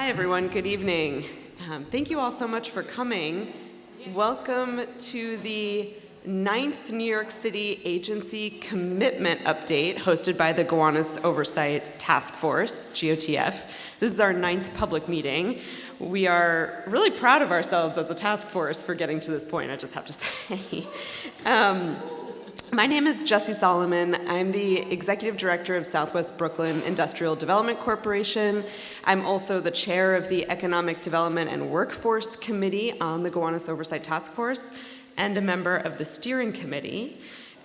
Hi, everyone. Good evening. Thank you all so much for coming. Welcome to the 9th New York City Agency Commitment Update hosted by the Gowanus Oversight Task Force, GOTF. This is our 9th public meeting. We are really proud of ourselves as a task force for getting to this point, I just have to say. My name is Jessie Solomon. I'm the Executive Director of Southwest Brooklyn Industrial Development Corporation. I'm also the chair of the Economic Development and Workforce Committee on the Gowanus Oversight Task Force and a member of the steering committee.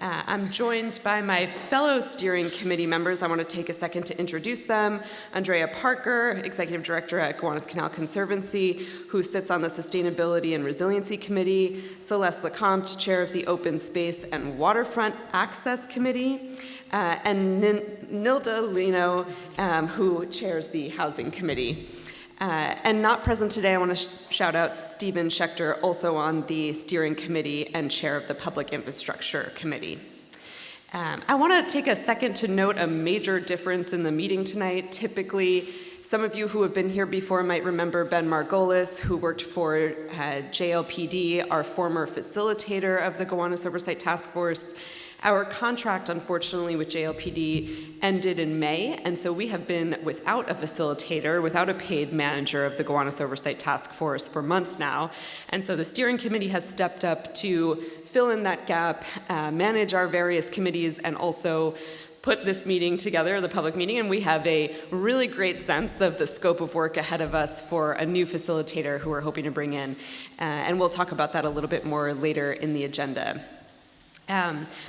I'm joined by my fellow steering committee members. I want to take a second to introduce them. Andrea Parker, Executive Director at Gowanus Canal Conservancy, who sits on the Sustainability and Resiliency Committee. Celeste Lecomte, Chair of the Open Space and Waterfront Access Committee. And Nilda Lino, who chairs the Housing Committee. And not present today, I want to shout out Stephen Schechter, also on the steering committee and chair of the Public Infrastructure Committee. I want to take a second to note a major difference in the meeting tonight. Typically, some of you who have been here before might remember Ben Margolis, who worked for JLPD, our former facilitator of the Gowanus Oversight Task Force. Our contract, unfortunately, with JLPD ended in May, and so we have been without a facilitator, without a paid manager of the Gowanus Oversight Task Force for months now. And so the steering committee has stepped up to fill in that gap, manage our various committees, and also put this meeting together, the public meeting, and we have a really great sense of the scope of work ahead of us for a new facilitator who we're hoping to bring in. And we'll talk about that a little bit more later in the agenda.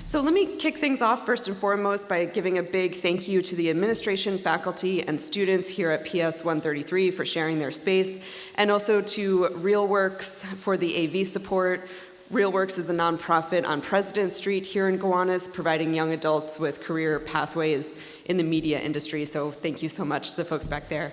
So let me kick things off first and foremost by giving a big thank you to the administration, faculty, and students here at PS 133 for sharing their space, and also to RealWorks for the AV support. RealWorks is a nonprofit on President Street here in Gowanus, providing young adults with career pathways in the media industry, so thank you so much to the folks back there.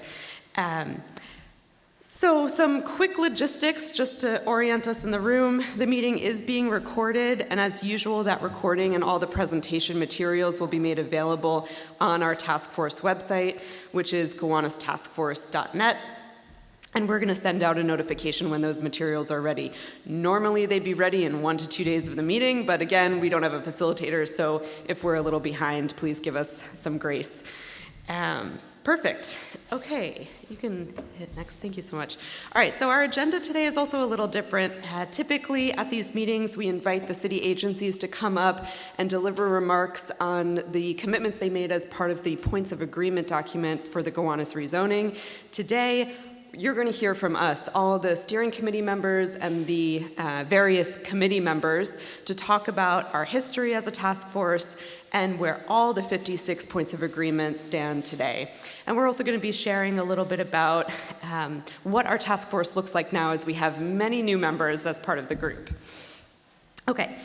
So some quick logistics just to orient us in the room. The meeting is being recorded, and as usual, that recording and all the presentation materials will be made available on our task force website, which is gowanustaskforce.net. And we're going to send out a notification when those materials are ready. Normally, they'd be ready in 1 to 2 days of the meeting, but again, we don't have a facilitator, so if we're a little behind, please give us some grace. Perfect. Okay, you can hit next. Thank you so much. All right, so our agenda today is also a little different. Typically at these meetings, we invite the city agencies to come up and deliver remarks on the commitments they made as part of the points of agreement document for the Gowanus rezoning. Today, you're going to hear from us, all the steering committee members and the various committee members, to talk about our history as a task force and where all the 56 points of agreement stand today. And we're also going to be sharing a little bit about what our task force looks like now, as we have many new members as part of the group. Okay.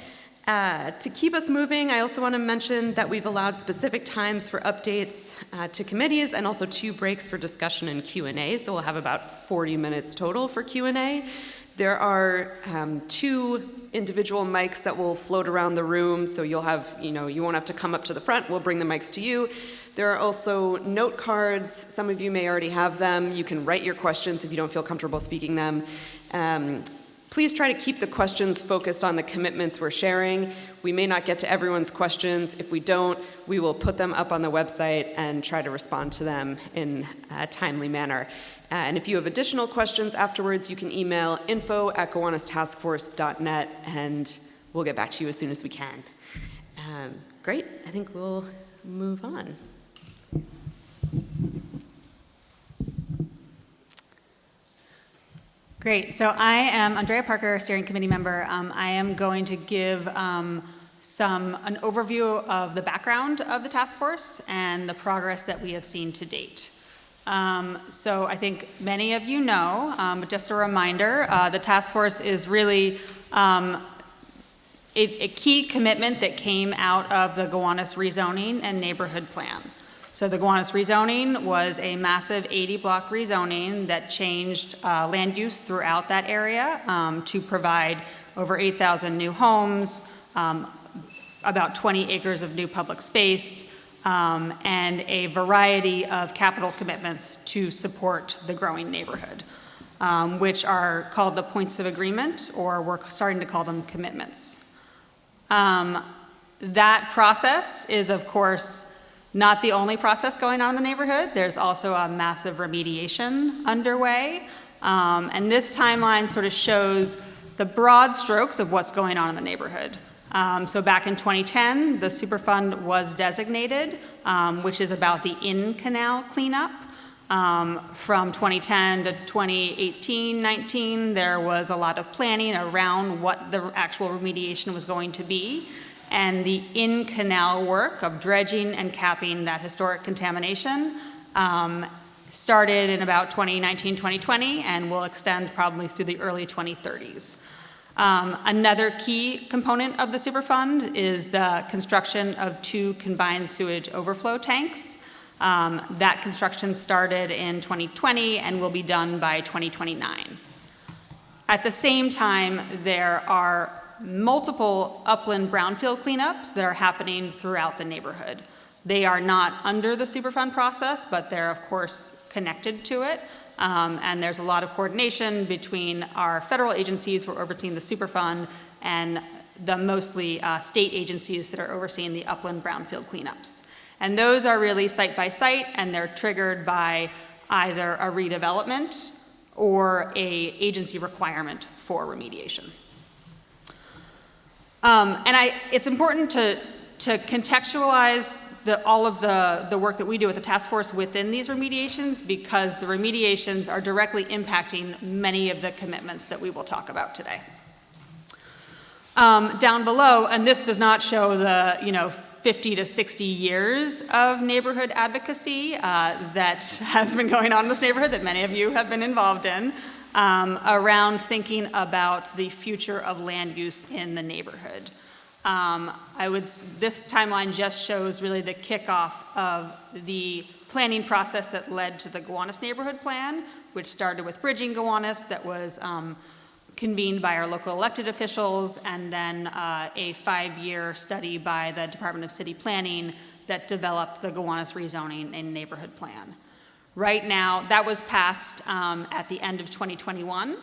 To keep us moving, I also want to mention that we've allowed specific times for updates to committees and also 2 breaks for discussion and Q&A, so we'll have about 40 minutes total for Q&A. There are 2 individual mics that will float around the room, so you'll have, you won't have to come up to the front. We'll bring the mics to you. There are also note cards. Some of you may already have them. You can write your questions if you don't feel comfortable speaking them. Please try to keep the questions focused on the commitments we're sharing. We may not get to everyone's questions. If we don't, we will put them up on the website and try to respond to them in a timely manner. And if you have additional questions afterwards, you can email info@gowanustaskforce.net, and we'll get back to you as soon as we can. Great. I think we'll move on. Great. So I am Andrea Parker, steering committee member. I am going to give an overview of the background of the task force and the progress that we have seen to date. So I think many of you know, but just a reminder, the task force is really a key commitment that came out of the Gowanus rezoning and neighborhood plan. So the Gowanus rezoning was a massive 80-block rezoning that changed land use throughout that area to provide over 8,000 new homes, about 20 acres of new public space, and a variety of capital commitments to support the growing neighborhood, which are called the points of agreement, or we're starting to call them commitments. That process is, of course, not the only process going on in the neighborhood. There's also a massive remediation underway. And this timeline sort of shows the broad strokes of what's going on in the neighborhood. So back in 2010, the Superfund was designated, which is about the in-canal cleanup. From 2010 to 2018-19, there was a lot of planning around what the actual remediation was going to be. And the in-canal work of dredging and capping that historic contamination started in about 2019-2020 and will extend probably through the early 2030s. Another key component of the Superfund is the construction of 2 combined sewage overflow tanks. That construction started in 2020 and will be done by 2029. At the same time, there are multiple upland brownfield cleanups that are happening throughout the neighborhood. They are not under the Superfund process, but they're of course connected to it. And there's a lot of coordination between our federal agencies for overseeing the Superfund and the mostly state agencies that are overseeing the upland brownfield cleanups. And those are really site by site, and they're triggered by either a redevelopment or a agency requirement for remediation. It's important to contextualize all of the work that we do with the task force within these remediations, because the remediations are directly impacting many of the commitments that we will talk about today. Down below, and this does not show the 50 to 60 years of neighborhood advocacy that has been going on in this neighborhood that many of you have been involved in, around thinking about the future of land use in the neighborhood. This timeline just shows really the kickoff of the planning process that led to the Gowanus Neighborhood Plan, which started with Bridging Gowanus, that was convened by our local elected officials, and then a 5-year study by the Department of City Planning that developed the Gowanus Rezoning and Neighborhood Plan. Right now, that was passed at the end of 2021.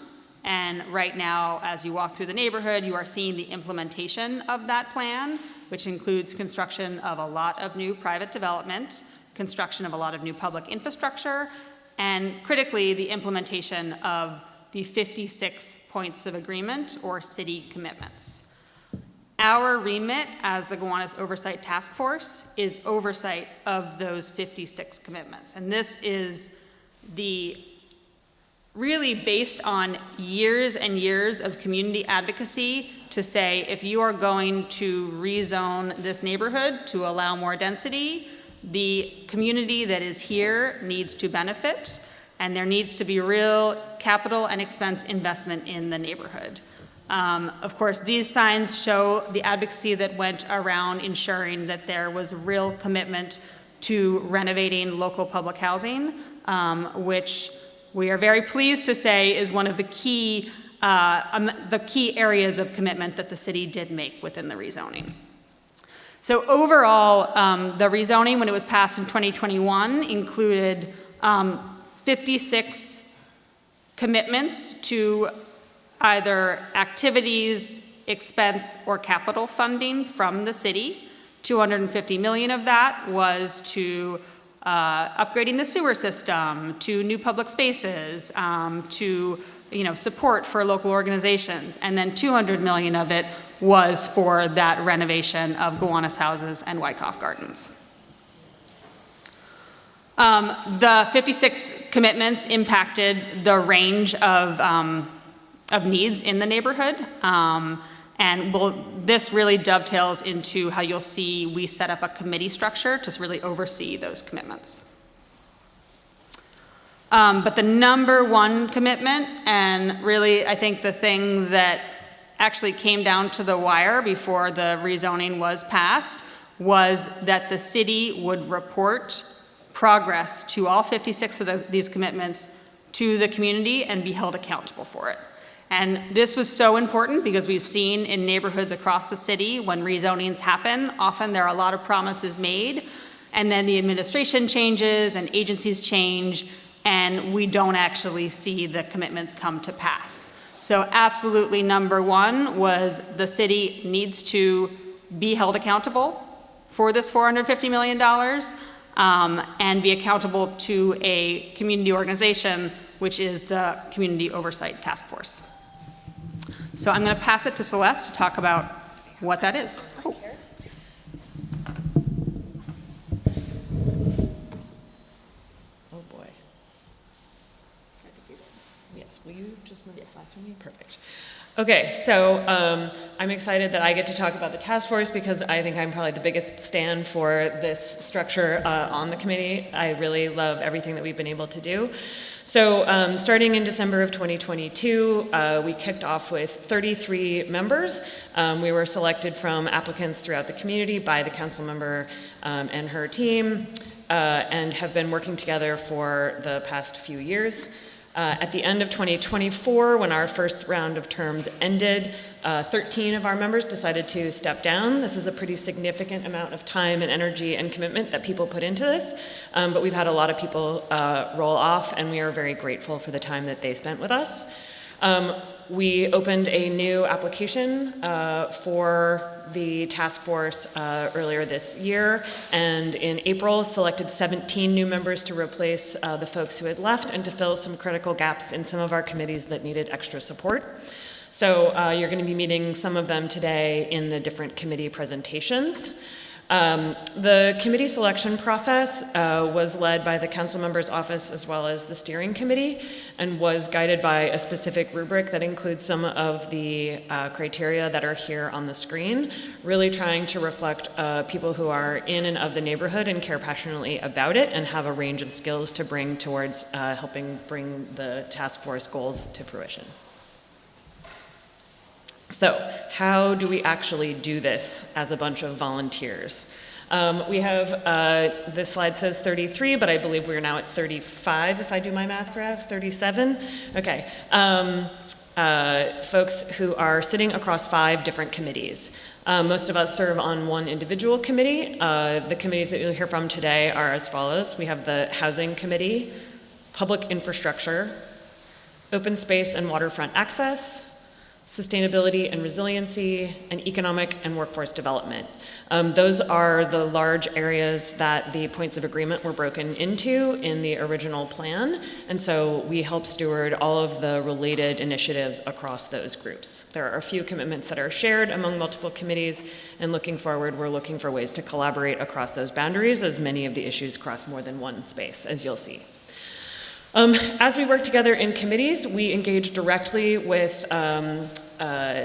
And right now, as you walk through the neighborhood, you are seeing the implementation of that plan, which includes construction of a lot of new private development, construction of a lot of new public infrastructure, and critically, the implementation of the 56 points of agreement, or city commitments. Our remit as the Gowanus Oversight Task Force is oversight of those 56 commitments. And this is really based on years and years of community advocacy to say, if you are going to rezone this neighborhood to allow more density, the community that is here needs to benefit, and there needs to be real capital and expense investment in the neighborhood. Of course, these signs show the advocacy that went around ensuring that there was real commitment to renovating local public housing, which we are very pleased to say is one of the key areas of commitment that the city did make within the rezoning. So overall, the rezoning, when it was passed in 2021, included 56 commitments to either activities, expense, or capital funding from the city. 250 million of that was to upgrading the sewer system, to new public spaces, to support for local organizations, and then 200 million of it was for that renovation of Gowanus houses and Wyckoff Gardens. The 56 commitments impacted the range of needs in the neighborhood, and this really dovetails into how you'll see we set up a committee structure to really oversee those commitments. But the number one commitment, and really I think the thing that actually came down to the wire before the rezoning was passed, was that the city would report progress to all 56 of these commitments to the community and be held accountable for it. And this was so important because we've seen in neighborhoods across the city when rezonings happen, often there are a lot of promises made And then the administration changes and agencies change, and we don't actually see the commitments come to pass. So absolutely number one was the city needs to be held accountable for this $450 million and be accountable to a community organization, which is the Community Oversight Task Force. So I'm going to pass it to Celeste to talk about what that is. Oh. Oh boy. Yes, will you just move the slides for me? Perfect. Okay, so I'm excited that I get to talk about the task force because I think I'm probably the biggest stand for this structure on the committee. I really love everything that we've been able to do. So starting in December of 2022, we kicked off with 33 members. We were selected from applicants throughout the community by the council member and her team and have been working together for the past few years. At the end of 2024, when our first round of terms ended, 13 of our members decided to step down. This is a pretty significant amount of time and energy and commitment that people put into this, but we've had a lot of people roll off, and we are very grateful for the time that they spent with us. We opened a new application for the task force earlier this year, and in April selected 17 new members to replace the folks who had left and to fill some critical gaps in some of our committees that needed extra support. So you're going to be meeting some of them today in the different committee presentations. The committee selection process was led by the council member's office as well as the steering committee and was guided by a specific rubric that includes some of the criteria that are here on the screen, really trying to reflect people who are in and of the neighborhood and care passionately about it and have a range of skills to bring towards helping bring the task force goals to fruition. So, how do we actually do this as a bunch of volunteers? We have, this slide says 33, but I believe we're now at 35, if I do my math correct, 37? Okay. Folks who are sitting across 5 different committees. Most of us serve on one individual committee. The committees that you'll hear from today are as follows. We have the Housing Committee, Public Infrastructure, Open Space and Waterfront Access, Sustainability and Resiliency, and Economic and Workforce Development. Those are the large areas that the points of agreement were broken into in the original plan, and so we help steward all of the related initiatives across those groups. There are a few commitments that are shared among multiple committees, and looking forward, we're looking for ways to collaborate across those boundaries, as many of the issues cross more than one space, as you'll see. As we work together in committees, we engage directly with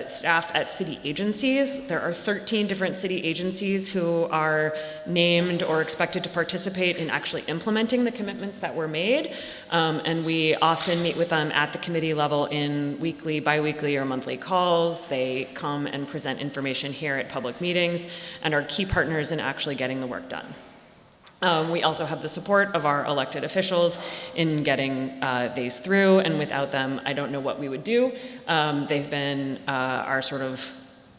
staff at city agencies. There are 13 different city agencies who are named or expected to participate in actually implementing the commitments that were made, and we often meet with them at the committee level in weekly, bi-weekly, or monthly calls. They come and present information here at public meetings and are key partners in actually getting the work done. We also have the support of our elected officials in getting these through, and without them, I don't know what we would do. They've been our sort of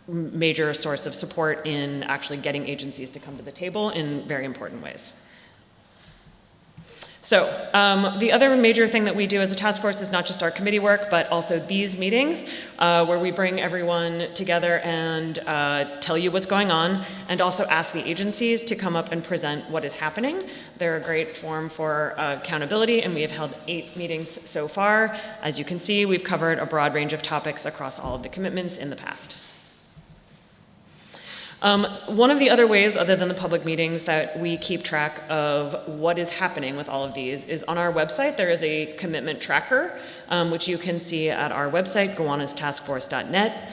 major source of support in actually getting agencies to come to the table in very important ways. So the other major thing that we do as a task force is not just our committee work, but also these meetings where we bring everyone together and tell you what's going on, and also ask the agencies to come up and present what is happening. They're a great forum for accountability, and we have held 8 meetings so far. As you can see, we've covered a broad range of topics across all of the commitments in the past. One of the other ways, other than the public meetings, that we keep track of what is happening with all of these is on our website. There is a commitment tracker, which you can see at our website, gowanustaskforce.net.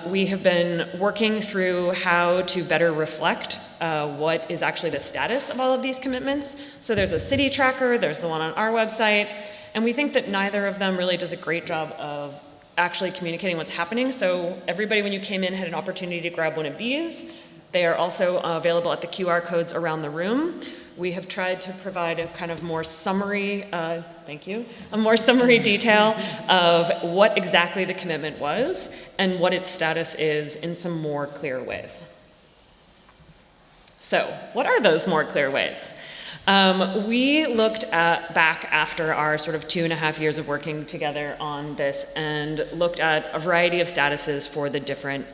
We have been working through how to better reflect what is actually the status of all of these commitments. So there's a city tracker, there's the one on our website, and we think that neither of them really does a great job of actually communicating what's happening. So everybody, when you came in, had an opportunity to grab one of these. They are also available at the QR codes around the room. We have tried to provide a kind of more summary, thank you, a more summary detail of what exactly the commitment was and what its status is in some more clear ways. So, what are those more clear ways? We looked back after our sort of 2.5 years of working together on this and looked at a variety of statuses for the different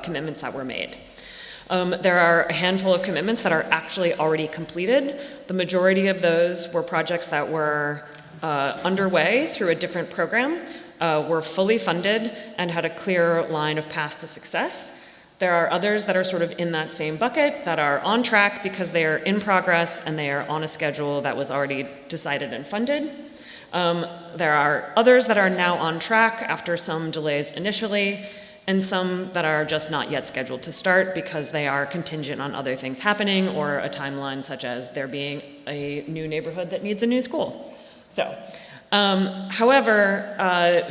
commitments that were made. There are a handful of commitments that are actually already completed. The majority of those were projects that were underway through a different program, were fully funded, and had a clear line of path to success. There are others that are sort of in that same bucket that are on track because they are in progress and they are on a schedule that was already decided and funded. There are others that are now on track after some delays initially, and some that are just not yet scheduled to start because they are contingent on other things happening or a timeline such as there being a new neighborhood that needs a new school. So, however,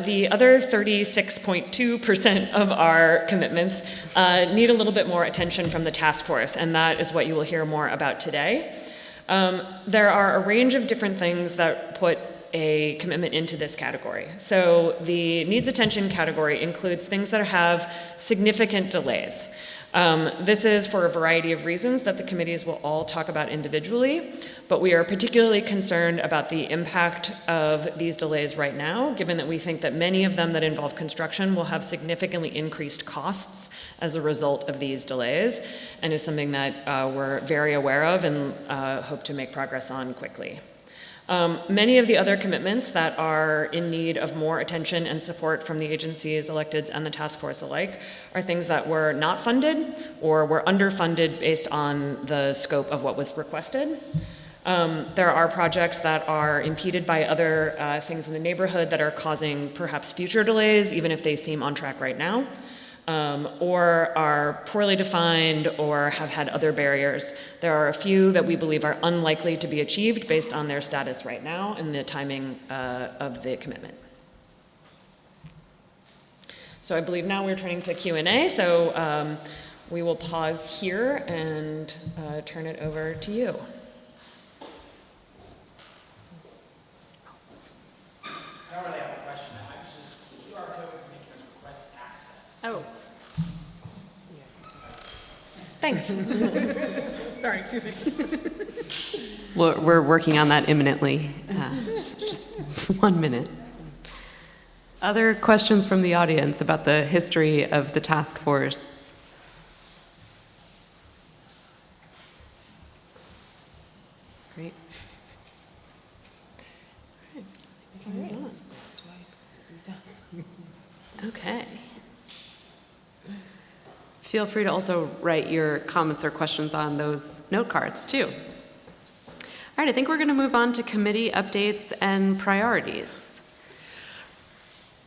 the other 36.2% of our commitments need a little bit more attention from the task force, and that is what you will hear more about today. There are a range of different things that put a commitment into this category. So the needs attention category includes things that have significant delays. This is for a variety of reasons that the committees will all talk about individually, but we are particularly concerned about the impact of these delays right now, given that we think that many of them that involve construction will have significantly increased costs as a result of these delays, and is something that we're very aware of and hope to make progress on quickly. Many of the other commitments that are in need of more attention and support from the agencies, electeds, and the task force alike are things that were not funded or were underfunded based on the scope of what was requested. There are projects that are impeded by other things in the neighborhood that are causing perhaps future delays, even if they seem on track right now. Or are poorly defined or have had other barriers. There are a few that we believe are unlikely to be achieved based on their status right now and the timing of the commitment. So I believe now we're turning to Q&A, so we will pause here and turn it over to you. I don't really have a question. I was just, QR code is making us request access. Oh. Thanks. Sorry, excuse me. We're working on that imminently. Just 1 minute. Other questions from the audience about the history of the task force? Great. Okay. Feel free to also write your comments or questions on those note cards too. All right, I think we're going to move on to committee updates and priorities.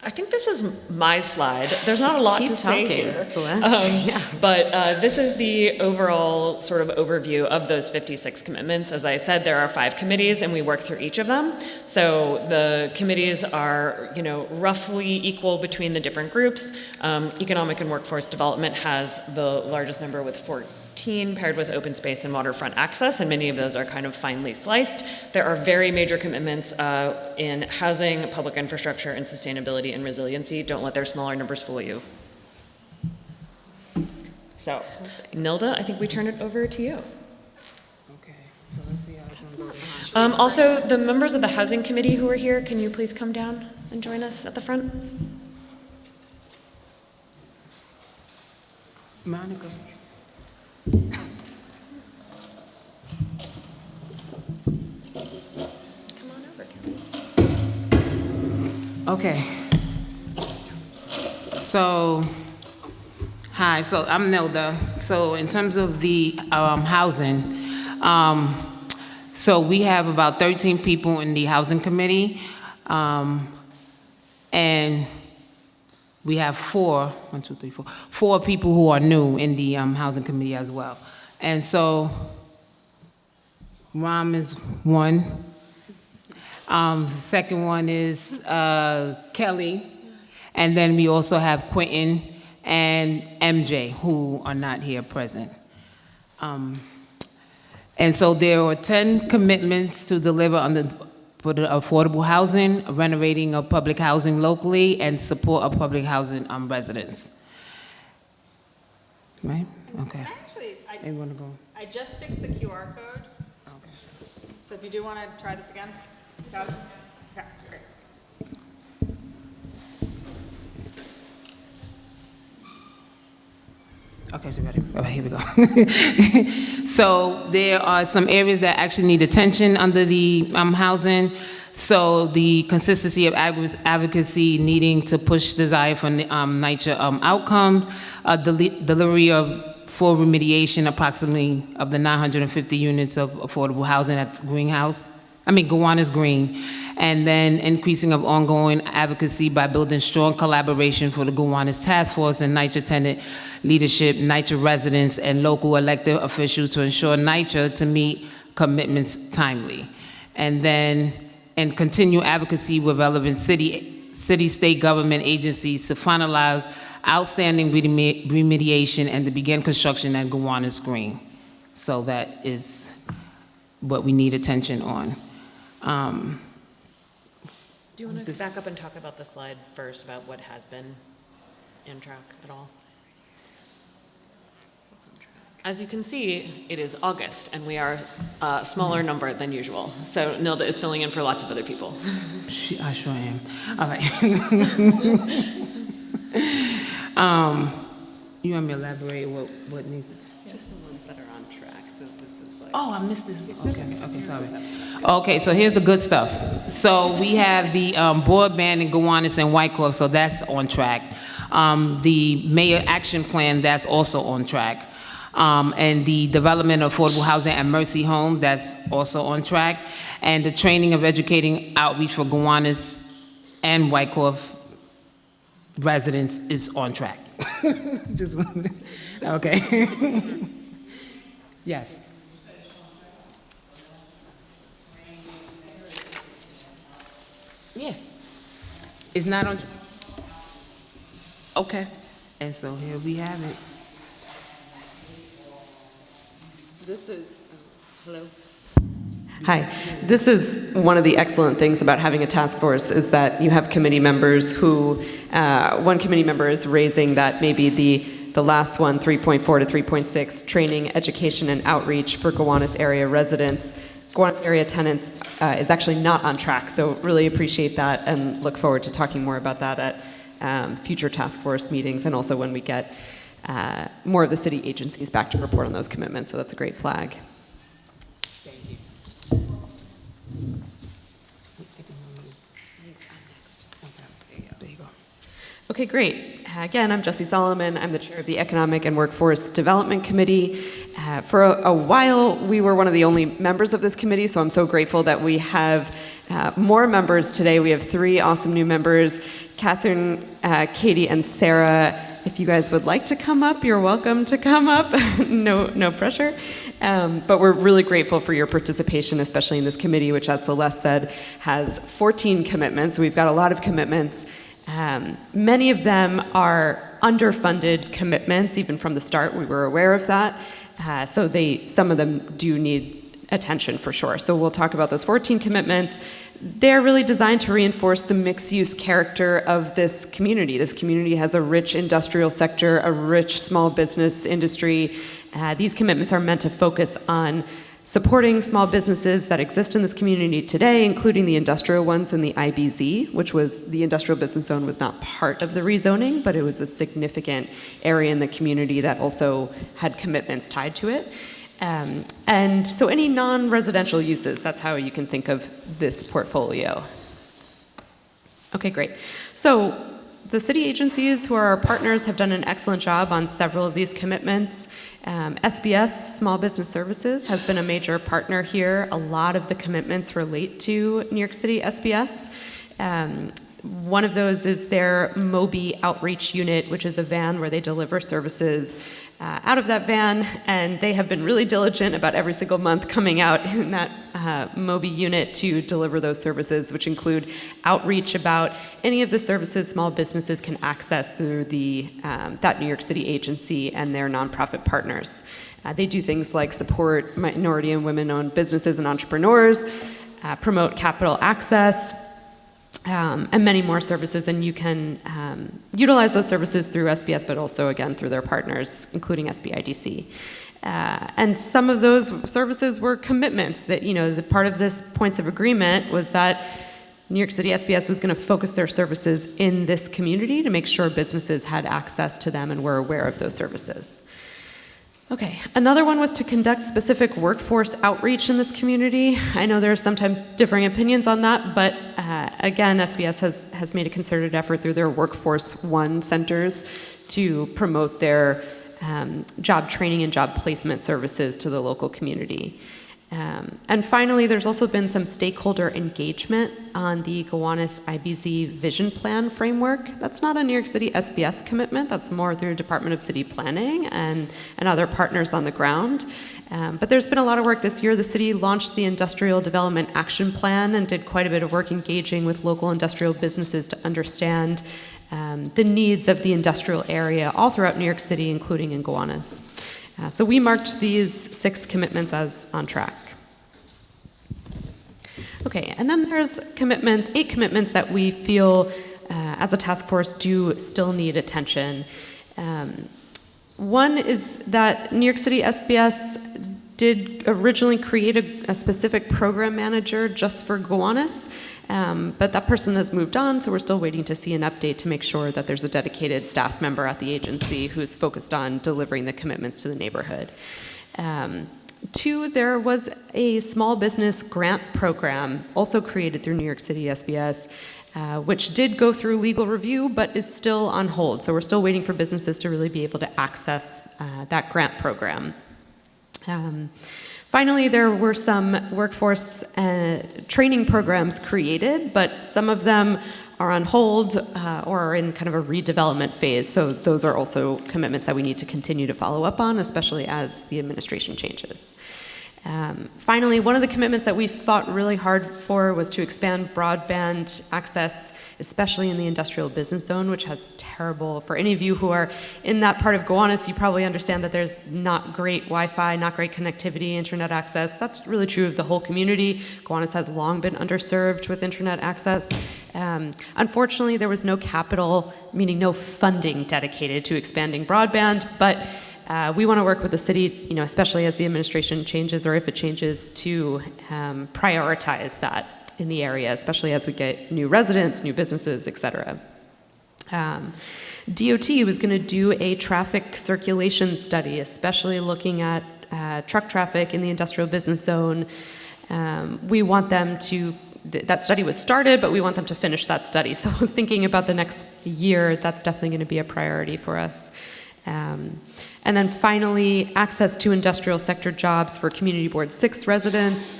I think this is my slide. There's not a lot to say here. Celeste. But this is the overall sort of overview of those 56 commitments. As I said, there are 5 committees, and we work through each of them. So the committees are, roughly equal between the different groups. Economic and Workforce Development has the largest number with 14, paired with open space and waterfront access, and many of those are kind of finely sliced. There are very major commitments in housing, public infrastructure, and sustainability and resiliency. Don't let their smaller numbers fool you. So, Nilda, I think we turn it over to you. Okay, so let's see how it's going to go. Also, the members of the Housing Committee who are here, can you please come down and join us at the front? Monica. Come on over, Kelly. Okay. So, hi, so I'm Nelda. So in terms of the housing, so we have about 13 people in the Housing Committee, and we have 4 people who are new in the Housing Committee as well. And so Ram is one. The second one is Kelly. And then we also have Quentin and MJ, who are not here present. And so there were 10 commitments to deliver for the affordable housing, renovating of public housing locally, and support of public housing residents. Right? Okay. Actually, You want to go? I just fixed the QR code, Okay. so if you do want to try this again. Got it? Okay, great. Okay, so ready. All right, here we go. So there are some areas that actually need attention under the housing. So the consistency of advocacy needing to push desire for NYCHA outcome, delivery of full remediation approximately of the 950 units of affordable housing at Gowanus Green, and then increasing of ongoing advocacy by building strong collaboration for the Gowanus Task Force and NYCHA tenant leadership, NYCHA residents, and local elected officials to ensure NYCHA to meet commitments timely. And continue advocacy with relevant city, state government agencies to finalize outstanding remediation and to begin construction at Gowanus Green. So that is what we need attention on. Do you want to back up and talk about the slide first about what has been in track at all? As you can see, it is August, and we are a smaller number than usual. So Nilda is filling in for lots of other people. I sure am. All right. You want me to elaborate what needs to? Just the ones that are on track, so this is like. Oh, I missed this. Okay, sorry. Okay, so here's the good stuff. So we have the broadband in Gowanus and Wyckoff, so that's on track. The mayor action plan, that's also on track. And the development of affordable housing at Mercy Home, that's also on track. And the training of educating outreach for Gowanus and Wyckoff residents is on track. Just wanted to- okay. Yes. Yeah. It's not on. Okay. And so here we have it. This is, hello. Hi. This is one of the excellent things about having a task force is that you have committee members who, one committee member is raising that maybe the last one, 3.4 to 3.6, training, education, and outreach for Gowanus area residents, Gowanus area tenants, is actually not on track. So really appreciate that and look forward to talking more about that at future task force meetings and also when we get more of the city agencies back to report on those commitments, so that's a great flag. Thank you. There you go. Okay, great. Again, I'm Jessie Solomon. I'm the chair of the Economic and Workforce Development Committee. For a while, we were one of the only members of this committee, so I'm so grateful that we have more members today. We have 3 awesome new members, Catherine, Katie, and Sarah. If you guys would like to come up, you're welcome to come up. No pressure. But we're really grateful for your participation, especially in this committee, which, as Celeste said, has 14 commitments. We've got a lot of commitments. Many of them are underfunded commitments. Even from the start, we were aware of that. So some of them do need attention for sure. So we'll talk about those 14 commitments. They're really designed to reinforce the mixed-use character of this community. This community has a rich industrial sector, a rich small business industry. These commitments are meant to focus on supporting small businesses that exist in this community today, including the industrial ones in the IBZ, which was the industrial business zone was not part of the rezoning, but it was a significant area in the community that also had commitments tied to it. And so any non-residential uses, that's how you can think of this portfolio. Okay, great. So the city agencies who are our partners have done an excellent job on several of these commitments. SBS, Small Business Services, has been a major partner here. A lot of the commitments relate to New York City SBS. One of those is their Moby Outreach Unit, which is a van where they deliver services out of that van, and they have been really diligent about every single month coming out in that Moby unit to deliver those services, which include outreach about any of the services small businesses can access through that New York City agency and their nonprofit partners. They do things like support minority and women-owned businesses and entrepreneurs, promote capital access, and many more services, and you can utilize those services through SBS, but also, again, through their partners, including SBIDC. And some of those services were commitments that, the part of this points of agreement was that New York City SBS was going to focus their services in this community to make sure businesses had access to them and were aware of those services. Okay, another one was to conduct specific workforce outreach in this community. I know there are sometimes differing opinions on that, but again, SBS has made a concerted effort through their Workforce One centers to promote their job training and job placement services to the local community. And finally, there's also been some stakeholder engagement on the Gowanus IBZ Vision Plan framework. That's not a New York City SBS commitment. That's more through Department of City Planning and other partners on the ground. But there's been a lot of work this year. The city launched the Industrial Development Action Plan and did quite a bit of work engaging with local industrial businesses to understand the needs of the industrial area all throughout New York City, including in Gowanus. So we marked these 6 commitments as on track. Okay, and then there's 8 commitments that we feel as a task force do still need attention. One is that New York City SBS did originally create a specific program manager just for Gowanus, but that person has moved on, so we're still waiting to see an update to make sure that there's a dedicated staff member at the agency who's focused on delivering the commitments to the neighborhood. 2, there was a small business grant program also created through New York City SBS, which did go through legal review, but is still on hold. So we're still waiting for businesses to really be able to access that grant program. Finally, there were some workforce training programs created, but some of them are on hold or are in kind of a redevelopment phase. So those are also commitments that we need to continue to follow up on, especially as the administration changes. Finally, one of the commitments that we fought really hard for was to expand broadband access, especially in the industrial business zone, which has terrible, for any of you who are in that part of Gowanus, you probably understand that there's not great Wi-Fi, not great connectivity, internet access. That's really true of the whole community. Gowanus has long been underserved with internet access. Unfortunately, there was no capital, meaning no funding dedicated to expanding broadband, but we want to work with the city, especially as the administration changes or if it changes, to prioritize that in the area, especially as we get new residents, new businesses, et cetera. DOT was going to do a traffic circulation study, especially looking at truck traffic in the industrial business zone. We want them to, that study was started, but we want them to finish that study. So thinking about the next year, that's definitely going to be a priority for us. And then finally, access to industrial sector jobs for Community Board 6 residents.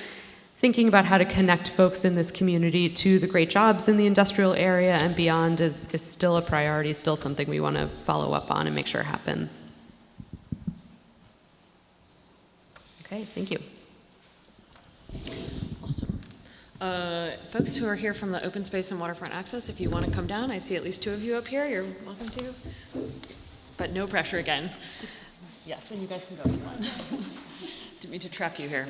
Thinking about how to connect folks in this community to the great jobs in the industrial area and beyond is still a priority, still something we want to follow up on and make sure happens. Okay, thank you. Awesome. Folks who are here from the Open Space and Waterfront Access, if you want to come down, I see at least 2 of you up here. You're welcome to. But no pressure again. Yes, and you guys can go if you want. Didn't mean to trap you here.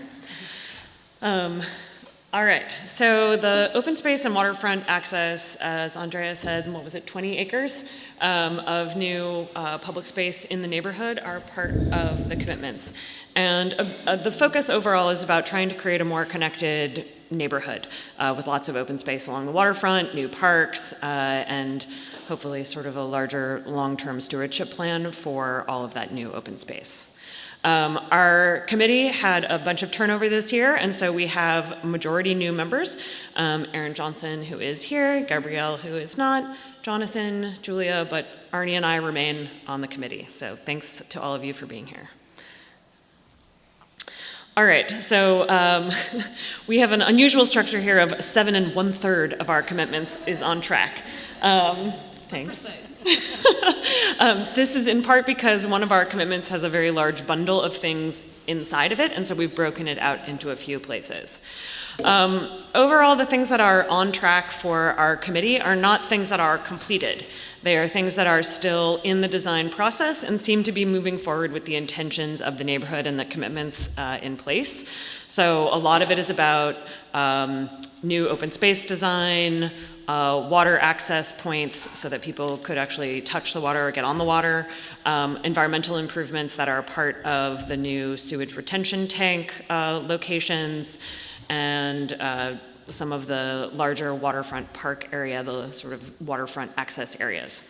All right, so the open space and waterfront access, as Andrea said, what was it, 20 acres of new public space in the neighborhood are part of the commitments. And the focus overall is about trying to create a more connected neighborhood with lots of open space along the waterfront, new parks, and hopefully sort of a larger long-term stewardship plan for all of that new open space. Our committee had a bunch of turnover this year, and so we have majority new members. Erin Johnson, who is here, Gabrielle, who is not, Jonathan, Julia, but Arnie and I remain on the committee. So thanks to all of you for being here. All right, so we have an unusual structure here of 7 1/3 of our commitments is on track. Thanks. This is in part because one of our commitments has a very large bundle of things inside of it, and so we've broken it out into a few places. Overall, the things that are on track for our committee are not things that are completed. They are things that are still in the design process and seem to be moving forward with the intentions of the neighborhood and the commitments in place. So a lot of it is about new open space design, water access points so that people could actually touch the water or get on the water, environmental improvements that are part of the new sewage retention tank locations, and some of the larger waterfront park area, the sort of waterfront access areas.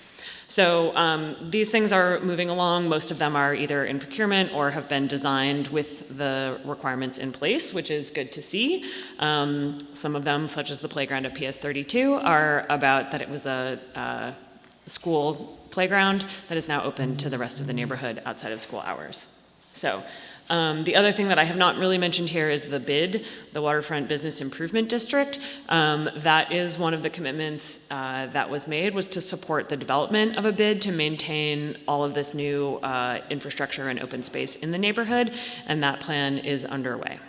So these things are moving along. Most of them are either in procurement or have been designed with the requirements in place, which is good to see. Some of them, such as the playground at PS 32, are about that it was a school playground that is now open to the rest of the neighborhood outside of school hours. So the other thing that I have not really mentioned here is the BID, the Waterfront Business Improvement District. That is one of the commitments that was made, was to support the development of a BID to maintain all of this new infrastructure and open space in the neighborhood, and that plan is underway.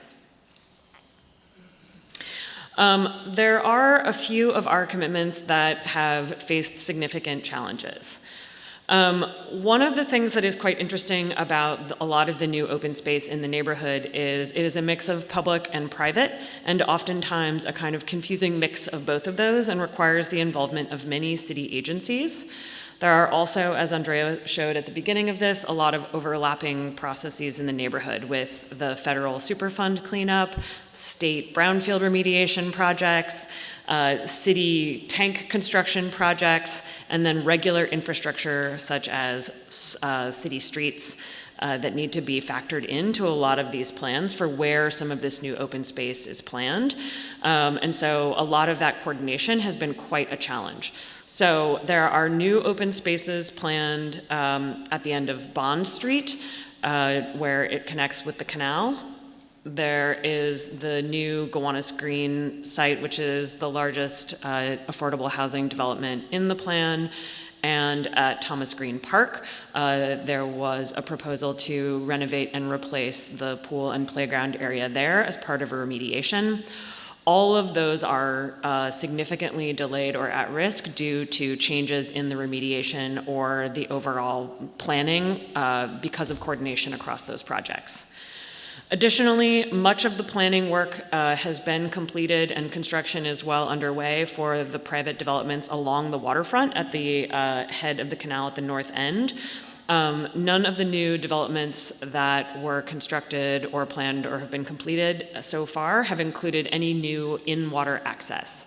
There are a few of our commitments that have faced significant challenges. One of the things that is quite interesting about a lot of the new open space in the neighborhood is it is a mix of public and private, and oftentimes a kind of confusing mix of both of those, and requires the involvement of many city agencies. There are also, as Andrea showed at the beginning of this, a lot of overlapping processes in the neighborhood with the federal Superfund cleanup, state brownfield remediation projects, city tank construction projects, and then regular infrastructure such as city streets that need to be factored into a lot of these plans for where some of this new open space is planned. And so a lot of that coordination has been quite a challenge. So there are new open spaces planned at the end of Bond Street, where it connects with the canal. There is the new Gowanus Green site, which is the largest affordable housing development in the plan. And at Thomas Green Park, there was a proposal to renovate and replace the pool and playground area there as part of a remediation. All of those are significantly delayed or at risk due to changes in the remediation or the overall planning because of coordination across those projects. Additionally, much of the planning work has been completed and construction is well underway for the private developments along the waterfront at the head of the canal at the north end. None of the new developments that were constructed or planned or have been completed so far have included any new in-water access.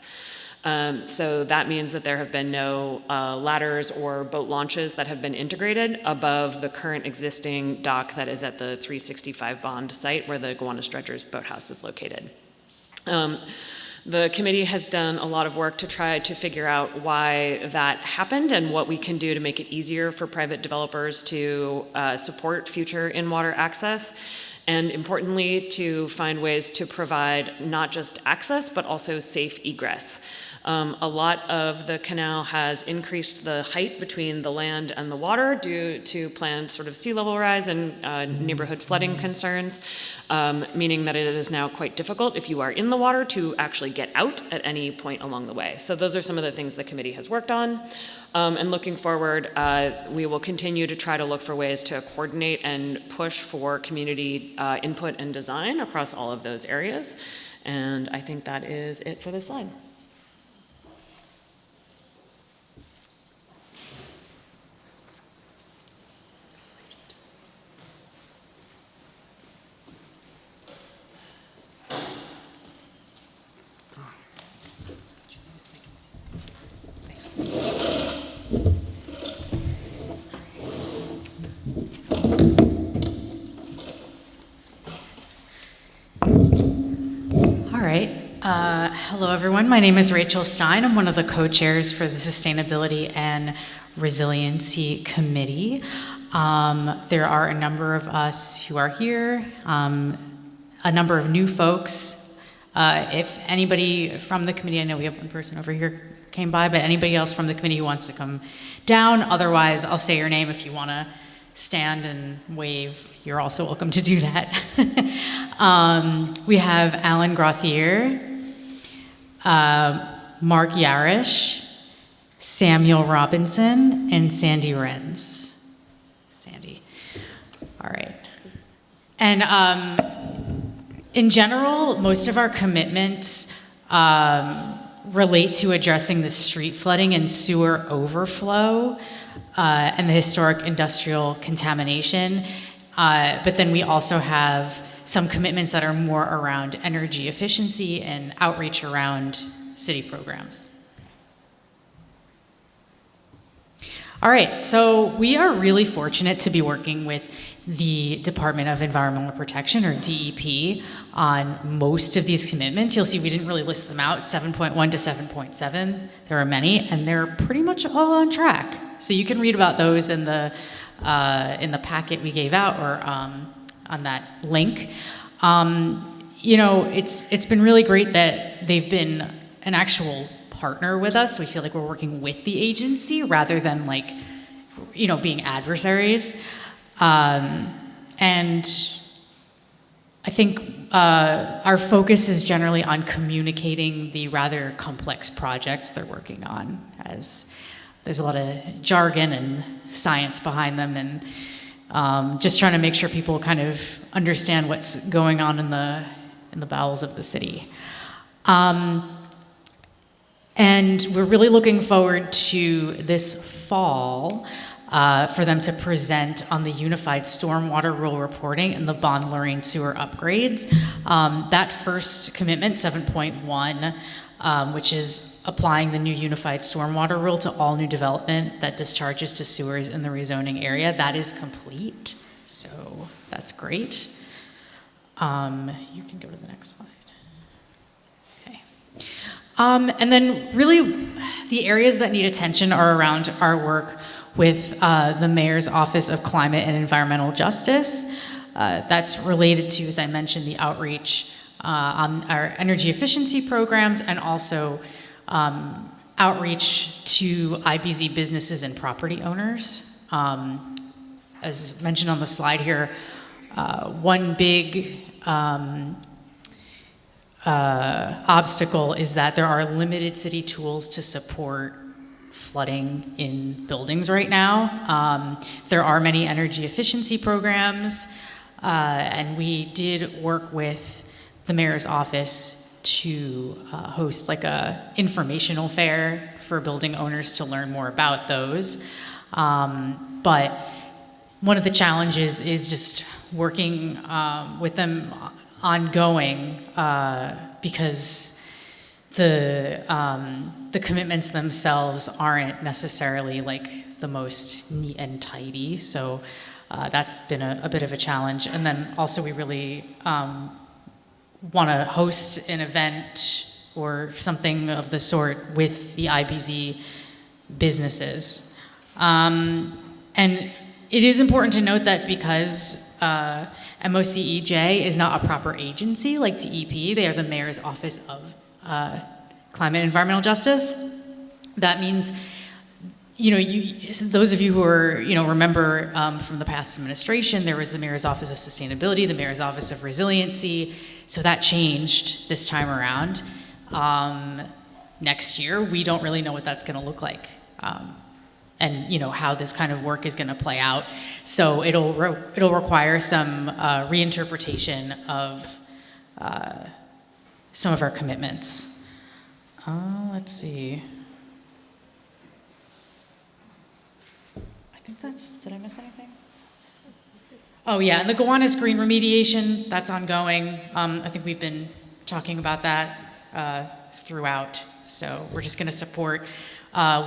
So that means that there have been no ladders or boat launches that have been integrated above the current existing dock that is at the 365 Bond site where the Gowanus Dredgers Boathouse is located. The committee has done a lot of work to try to figure out why that happened and what we can do to make it easier for private developers to support future in-water access, and importantly, to find ways to provide not just access, but also safe egress. A lot of the canal has increased the height between the land and the water due to planned sort of sea level rise and neighborhood flooding concerns, meaning that it is now quite difficult if you are in the water to actually get out at any point along the way. So those are some of the things the committee has worked on. And looking forward, we will continue to try to look for ways to coordinate and push for community input and design across all of those areas. And I think that is it for this slide. Hello, everyone. My name is Rachel Stein. I'm one of the co-chairs for the Sustainability and Resiliency Committee. There are a number of us who are here, a number of new folks. If anybody from the committee, I know we have one person over here came by, but anybody else from the committee who wants to come down, otherwise I'll say your name if you want to stand and wave. You're also welcome to do that. We have Alan Grothier, Mark Yarish, Samuel Robinson, and Sandy Renz. Sandy. All right. And in general, most of our commitments relate to addressing the street flooding and sewer overflow and the historic industrial contamination. But then we also have some commitments that are more around energy efficiency and outreach around city programs. All right, so we are really fortunate to be working with the Department of Environmental Protection, or DEP, on most of these commitments. You'll see we didn't really list them out, 7.1 to 7.7. There are many, and they're pretty much all on track. So you can read about those in the packet we gave out, or on that link. You know, it's been really great that they've been an actual partner with us. We feel like we're working with the agency rather than, like, you know, being adversaries. And I think our focus is generally on communicating the rather complex projects they're working on, as there's a lot of jargon and science behind them, and just trying to make sure people kind of understand what's going on in the bowels of the city. And we're really looking forward to this fall for them to present on the Unified Stormwater Rule Reporting and the Bond Lorraine Sewer upgrades. That first commitment, 7.1, which is applying the new Unified Stormwater Rule to all new development that discharges to sewers in the rezoning area, that is complete. So that's great. You can go to the next slide. Okay. And then really the areas that need attention are around our work with the Mayor's Office of Climate and Environmental Justice. That's related to, as I mentioned, the outreach on our energy efficiency programs, and also outreach to IBZ businesses and property owners. As mentioned on the slide here, one big obstacle is that there are limited city tools to support flooding in buildings right now. There are many energy efficiency programs, and we did work with the mayor's office to host like a informational fair for building owners to learn more about those. But one of the challenges is just working with them ongoing because the commitments themselves aren't necessarily like the most neat and tidy. So that's been a bit of a challenge. And then also we really want to host an event or something of the sort with the IBZ businesses. And it is important to note that because MOCEJ is not a proper agency like DEP, they are the Mayor's Office of Climate and Environmental Justice. That means, those of you who are, remember from the past administration, there was the Mayor's Office of Sustainability, the Mayor's Office of Resiliency. So that changed this time around. Next year, we don't really know what that's going to look like. And how this kind of work is going to play out. So it'll require some reinterpretation of some of our commitments. Let's see. I think did I miss anything? Oh yeah, and the Gowanus Green remediation, that's ongoing. I think we've been talking about that throughout. So we're just going to support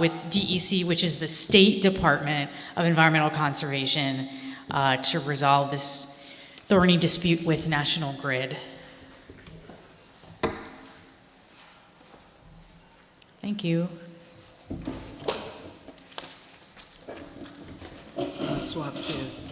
with DEC, which is the State Department of Environmental Conservation, to resolve this thorny dispute with National Grid. Thank you. I'll swap chairs.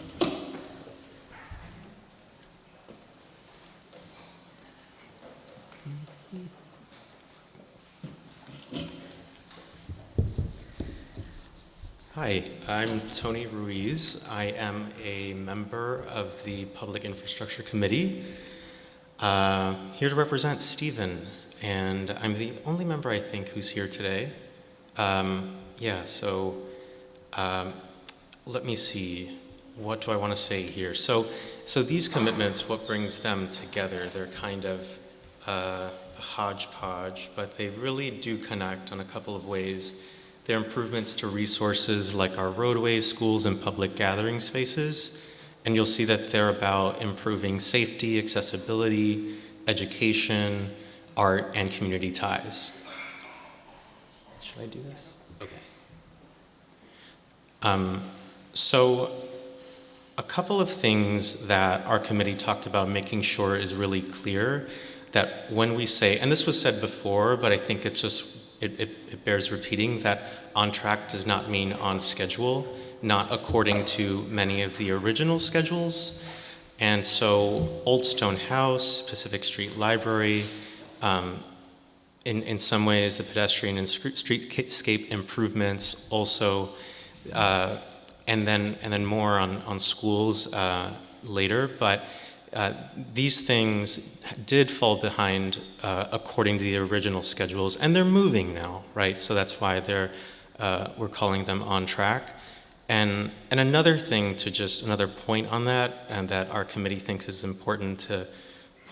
Hi, I'm Tony Ruiz. I am a member of the Public Infrastructure Committee, here to represent Stephen, and I'm the only member, I think, who's here today. Let me see, what do I want to say here? So these commitments, what brings them together, they're kind of hodgepodge, but they really do connect on a couple of ways. They're improvements to resources like our roadways, schools, and public gathering spaces. And you'll see that they're about improving safety, accessibility, education, art, and community ties. Should I do this? Okay. So a couple of things that our committee talked about making sure is really clear, that when we say, and this was said before, but I think it's just, it bears repeating, that on track does not mean on schedule, not according to many of the original schedules. And so Old Stone House, Pacific Street Library, in some ways the pedestrian and streetscape improvements also, and then more on schools later, but these things did fall behind according to the original schedules, and they're moving now, right? So that's why we're calling them on track. And another thing to just, another point on that, and that our committee thinks is important to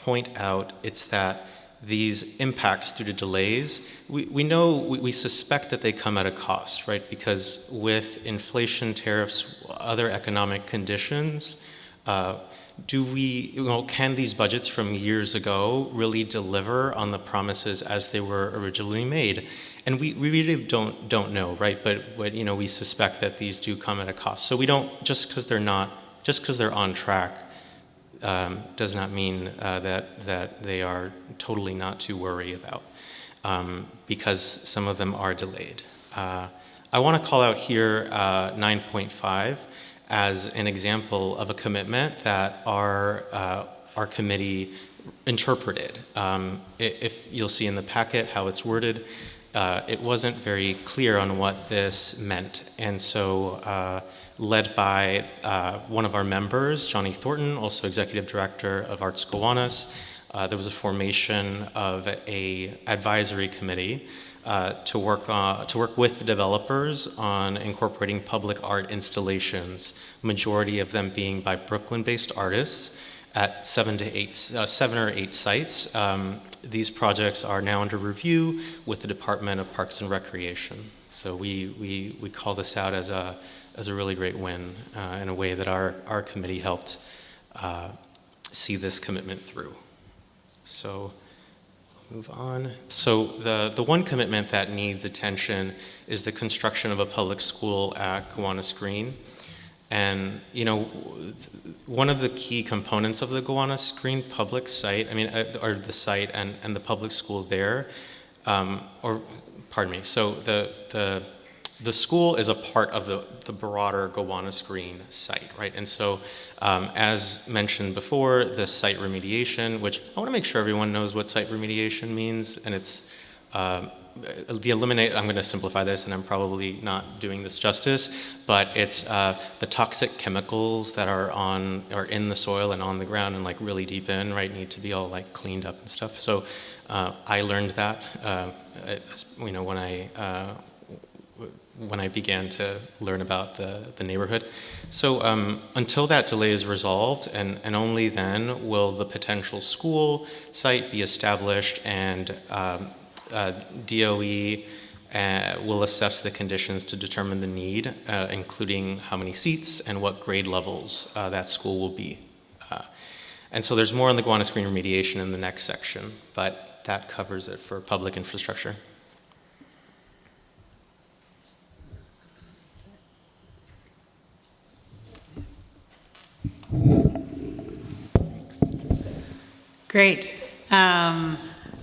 point out, it's that these impacts due to delays, we suspect that they come at a cost, right? Because with inflation, tariffs, other economic conditions, can these budgets from years ago really deliver on the promises as they were originally made? And we really don't know, right? But we suspect that these do come at a cost. So we don't, just because they're on track, does not mean that they are totally not to worry about, because some of them are delayed. I want to call out here 9.5 as an example of a commitment that our committee interpreted. If you'll see in the packet how it's worded, it wasn't very clear on what this meant, and so led by one of our members, Johnny Thornton, also Executive Director of Arts Gowanus. There was a formation of a advisory committee to work with the developers on incorporating public art installations, majority of them being by Brooklyn-based artists at 7 or 8 sites. These projects are now under review with the Department of Parks and Recreation. So we call this out as a really great win in a way that our committee helped see this commitment through. So move on. So the one commitment that needs attention is the construction of a public school at Gowanus Green. And one of the key components of the Gowanus Green public site, or the site and the public school there, so the school is a part of the broader Gowanus Green site, right? And so, as mentioned before, the site remediation, which I want to make sure everyone knows what site remediation means, and it's I'm going to simplify this, and I'm probably not doing this justice, but it's the toxic chemicals that are in the soil and on the ground and like really deep in, right, need to be all like cleaned up and stuff. So I learned that when I began to learn about the neighborhood. So until that delay is resolved, and only then will the potential school site be established, and DOE will assess the conditions to determine the need, including how many seats and what grade levels that school will be. And so there's more on the Gowanus Green remediation in the next section, but that covers it for public infrastructure. Great.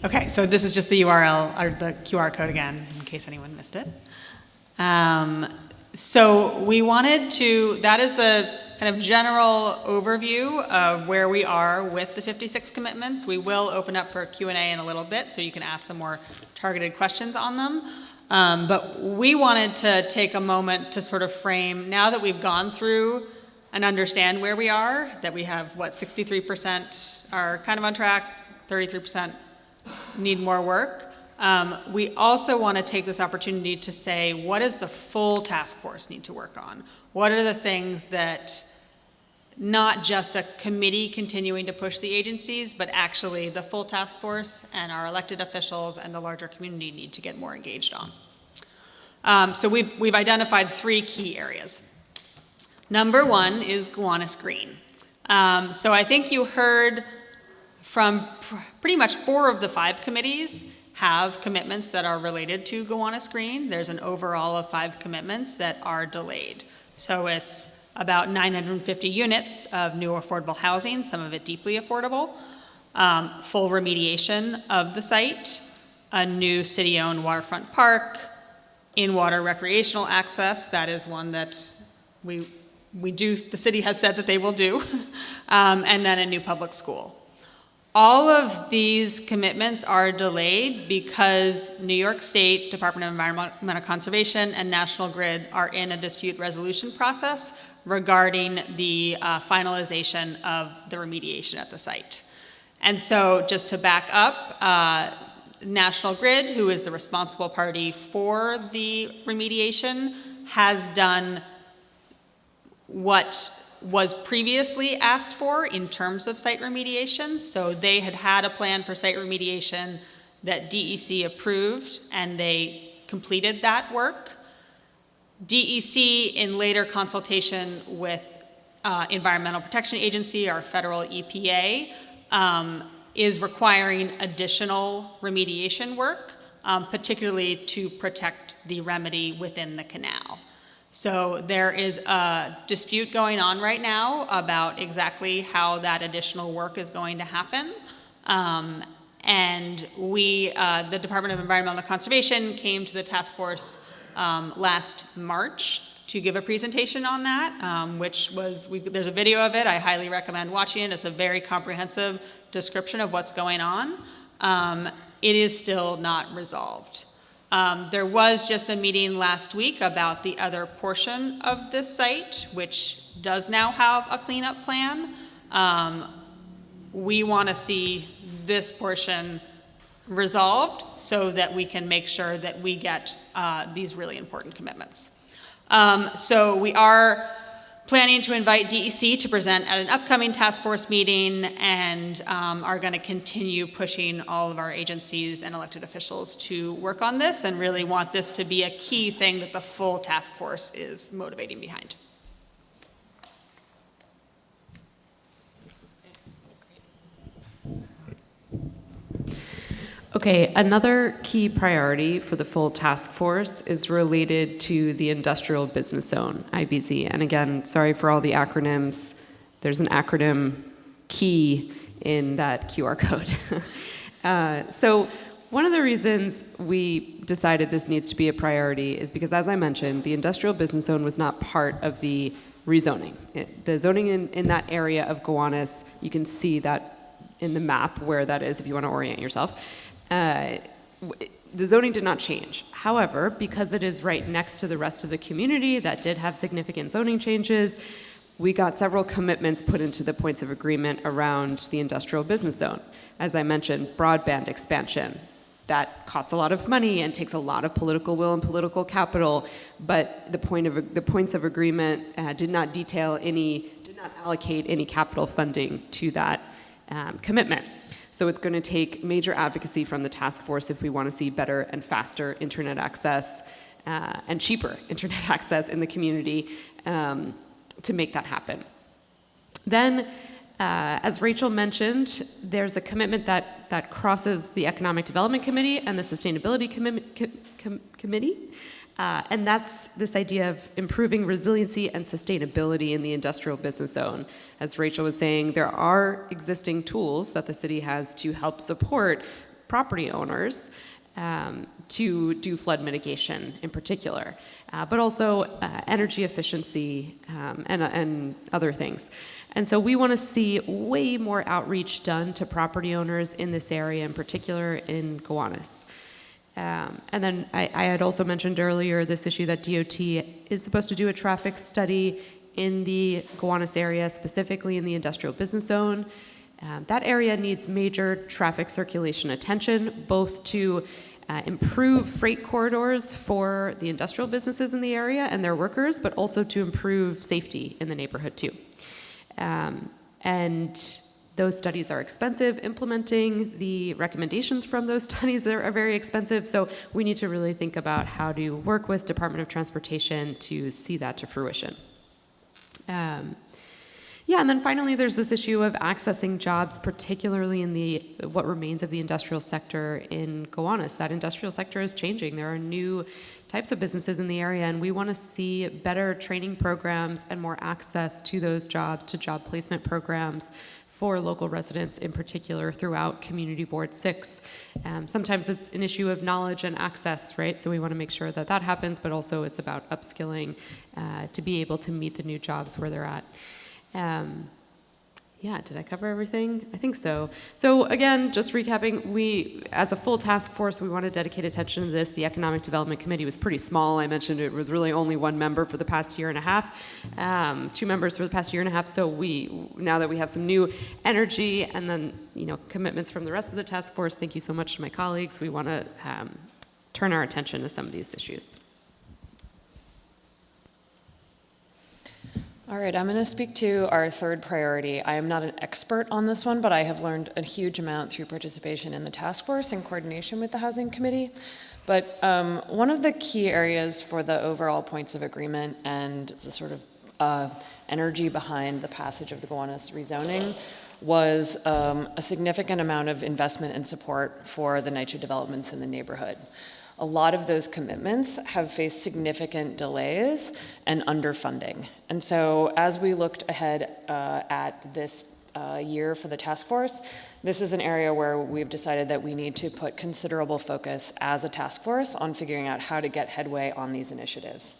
Okay, so this is just the URL, or the QR code again, in case anyone missed it. So we wanted to, that is the kind of general overview of where we are with the 56 commitments. We will open up for Q&A in a little bit, so you can ask some more targeted questions on them. But we wanted to take a moment to sort of frame, now that we've gone through and understand where we are, that we have, 63% are kind of on track, 33% need more work. We also want to take this opportunity to say, what does the full task force need to work on? What are the things that not just a committee continuing to push the agencies, but actually the full task force and our elected officials and the larger community need to get more engaged on. So we've identified 3 key areas. Number 1 is Gowanus Green. So I think you heard from pretty much 4 of the 5 committees have commitments that are related to Gowanus Green. There's an overall of 5 commitments that are delayed. So it's about 950 units of new affordable housing, some of it deeply affordable, full remediation of the site, a new city-owned waterfront park, in-water recreational access, that is one that the city has said that they will do, and then a new public school. All of these commitments are delayed because New York State Department of Environmental Conservation and National Grid are in a dispute resolution process regarding the finalization of the remediation at the site. And so just to back up, National Grid, who is the responsible party for the remediation, has done what was previously asked for in terms of site remediation. So they had a plan for site remediation that DEC approved, and they completed that work. DEC, in later consultation with Environmental Protection Agency, our federal EPA, is requiring additional remediation work, particularly to protect the remedy within the canal. So there is a dispute going on right now about exactly how that additional work is going to happen. And the Department of Environmental Conservation came to the task force last March to give a presentation on that, which was, there's a video of it. I highly recommend watching it. It's a very comprehensive description of what's going on. It is still not resolved. There was just a meeting last week about the other portion of this site, which does now have a cleanup plan. We want to see this portion resolved so that we can make sure that we get these really important commitments. So we are planning to invite DEC to present at an upcoming task force meeting, and are going to continue pushing all of our agencies and elected officials to work on this and really want this to be a key thing that the full task force is motivating behind. Okay, another key priority for the full task force is related to the industrial business zone, IBZ. And again, sorry for all the acronyms. There's an acronym key in that QR code. So one of the reasons we decided this needs to be a priority is because, as I mentioned, the industrial business zone was not part of the rezoning. The zoning in that area of Gowanus, you can see that in the map where that is if you want to orient yourself. The zoning did not change. However, because it is right next to the rest of the community that did have significant zoning changes, we got several commitments put into the points of agreement around the industrial business zone. As I mentioned, broadband expansion. That costs a lot of money and takes a lot of political will and political capital, but the points of agreement did not allocate any capital funding to that commitment. So it's going to take major advocacy from the task force if we want to see better and faster internet access and cheaper internet access in the community to make that happen. Then, as Rachel mentioned, there's a commitment that crosses the Economic Development Committee and the Sustainability Committee. And that's this idea of improving resiliency and sustainability in the industrial business zone. As Rachel was saying, there are existing tools that the city has to help support property owners to do flood mitigation in particular, but also energy efficiency and other things. And so we want to see way more outreach done to property owners in this area, in particular in Gowanus. And then I had also mentioned earlier this issue that DOT is supposed to do a traffic study in the Gowanus area, specifically in the industrial business zone. That area needs major traffic circulation attention, both to improve freight corridors for the industrial businesses in the area and their workers, but also to improve safety in the neighborhood too. And those studies are expensive. Implementing the recommendations from those studies are very expensive. So we need to really think about how to work with Department of Transportation to see that to fruition. Yeah, and then finally, there's this issue of accessing jobs, particularly in what remains of the industrial sector in Gowanus. That industrial sector is changing. There are new types of businesses in the area, and we want to see better training programs and more access to those jobs, to job placement programs for local residents in particular throughout Community Board 6. Sometimes it's an issue of knowledge and access, right? So we want to make sure that that happens, but also it's about upskilling to be able to meet the new jobs where they're at. Yeah, did I cover everything? I think so. So again, just recapping, we, as a full task force, we want to dedicate attention to this. The Economic Development Committee was pretty small. I mentioned it was really only one member for the past year and a half, 2 members for the past year and a half. So now that we have some new energy and then, commitments from the rest of the task force, thank you so much to my colleagues. We want to turn our attention to some of these issues. All right, I'm going to speak to our third priority. I am not an expert on this one, but I have learned a huge amount through participation in the task force in coordination with the Housing Committee. But one of the key areas for the overall points of agreement and the sort of energy behind the passage of the Gowanus rezoning was a significant amount of investment and support for the NYCHA developments in the neighborhood. A lot of those commitments have faced significant delays and underfunding. And so as we looked ahead at this year for the task force, this is an area where we've decided that we need to put considerable focus as a task force on figuring out how to get headway on these initiatives.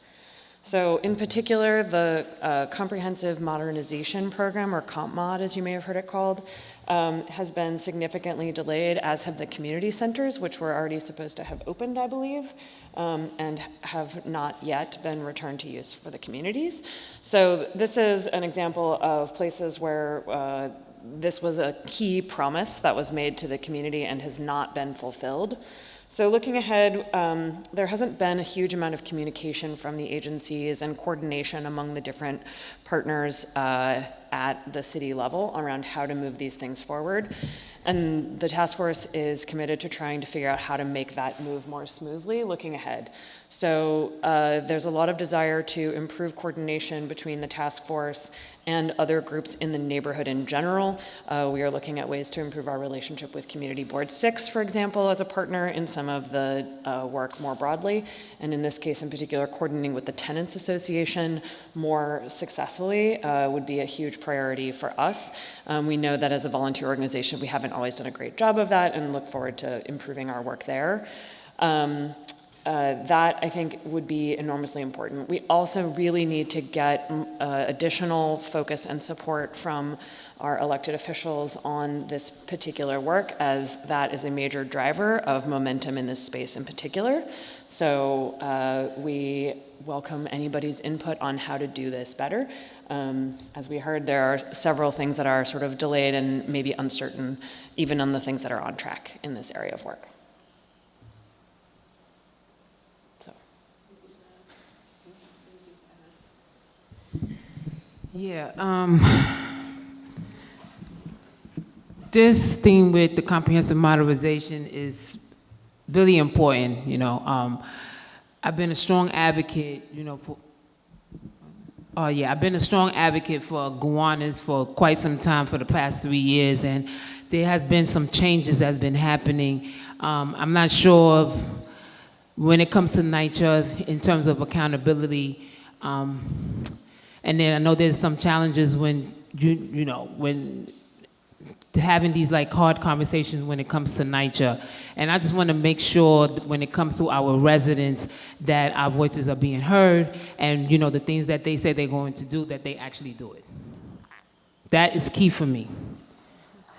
So in particular, the Comprehensive Modernization Program, or CompMod as you may have heard it called, has been significantly delayed, as have the community centers, which were already supposed to have opened, I believe, and have not yet been returned to use for the communities. So this is an example of places where this was a key promise that was made to the community and has not been fulfilled. So looking ahead, there hasn't been a huge amount of communication from the agencies and coordination among the different partners at the city level around how to move these things forward. And the task force is committed to trying to figure out how to make that move more smoothly looking ahead. So there's a lot of desire to improve coordination between the task force and other groups in the neighborhood in general. We are looking at ways to improve our relationship with Community Board 6, for example, as a partner in some of the work more broadly. And in this case in particular, coordinating with the Tenants Association more successfully would be a huge priority for us. We know that as a volunteer organization, we haven't always done a great job of that and look forward to improving our work there. That, I think, would be enormously important. We also really need to get additional focus and support from our elected officials on this particular work, as that is a major driver of momentum in this space in particular. So we welcome anybody's input on how to do this better. As we heard, there are several things that are sort of delayed and maybe uncertain, even on the things that are on track in this area of work. Yeah, this thing with the comprehensive modernization is really important, I've been a strong advocate, I've been a strong advocate for Gowanus for quite some time, for the past 3 years, and there has been some changes that have been happening. I'm not sure of when it comes to NYCHA in terms of accountability. And then I know there's some challenges when, when having these like hard conversations when it comes to NYCHA. And I just want to make sure that when it comes to our residents that our voices are being heard and, the things that they say they're going to do, that they actually do it. That is key for me.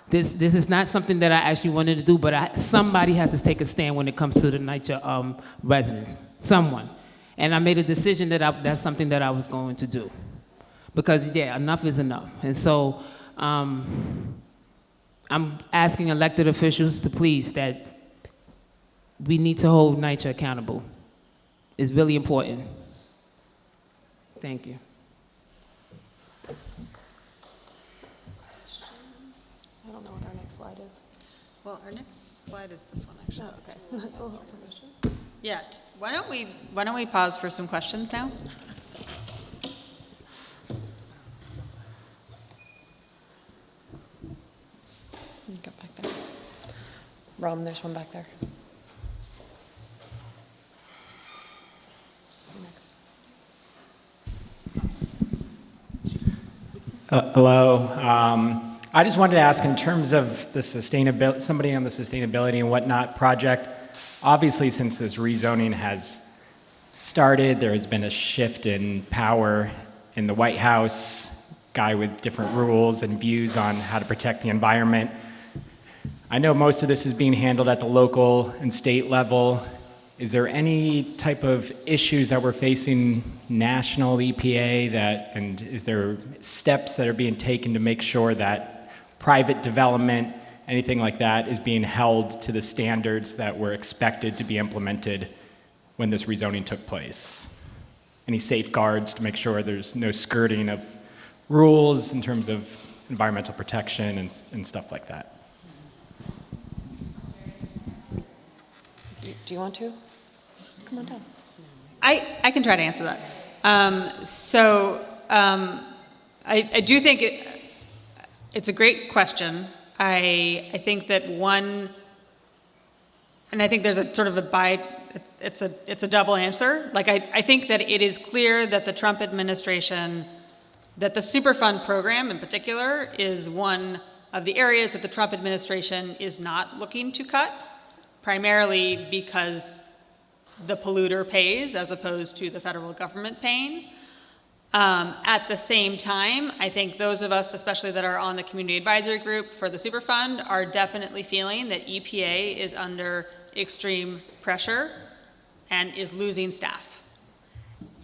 This is not something that I actually wanted to do, but somebody has to take a stand when it comes to the NYCHA residents, someone. And I made a decision that that's something that I was going to do. Because, enough is enough. And so I'm asking elected officials to please, that we need to hold NYCHA accountable. It's really important. Thank you. slide is. Well, our next slide is this one, actually. Oh, okay. That's also permission. Yeah, why don't we pause for some questions now? Go back there. Rom, there's one back there. Hello. I just wanted to ask, in terms of the sustainability, somebody on the sustainability and whatnot project, obviously since this rezoning has started, there has been a shift in power in the White House, guy with different rules and views on how to protect the environment. I know most of this is being handled at the local and state level. Is there any type of issues that we're facing national EPA and is there steps that are being taken to make sure that private development, anything like that, is being held to the standards that were expected to be implemented when this rezoning took place? Any safeguards to make sure there's no skirting of rules in terms of environmental protection and stuff like that? Do you want to? Come on down. I can try to answer that. I do think it's a great question. I think that and I think there's a sort of it's a double answer. Like I think that it is clear that the Trump administration, that the Superfund program in particular is one of the areas that the Trump administration is not looking to cut, primarily because the polluter pays as opposed to the federal government paying. At the same time, I think those of us, especially that are on the community advisory group for the Superfund, are definitely feeling that EPA is under extreme pressure and is losing staff.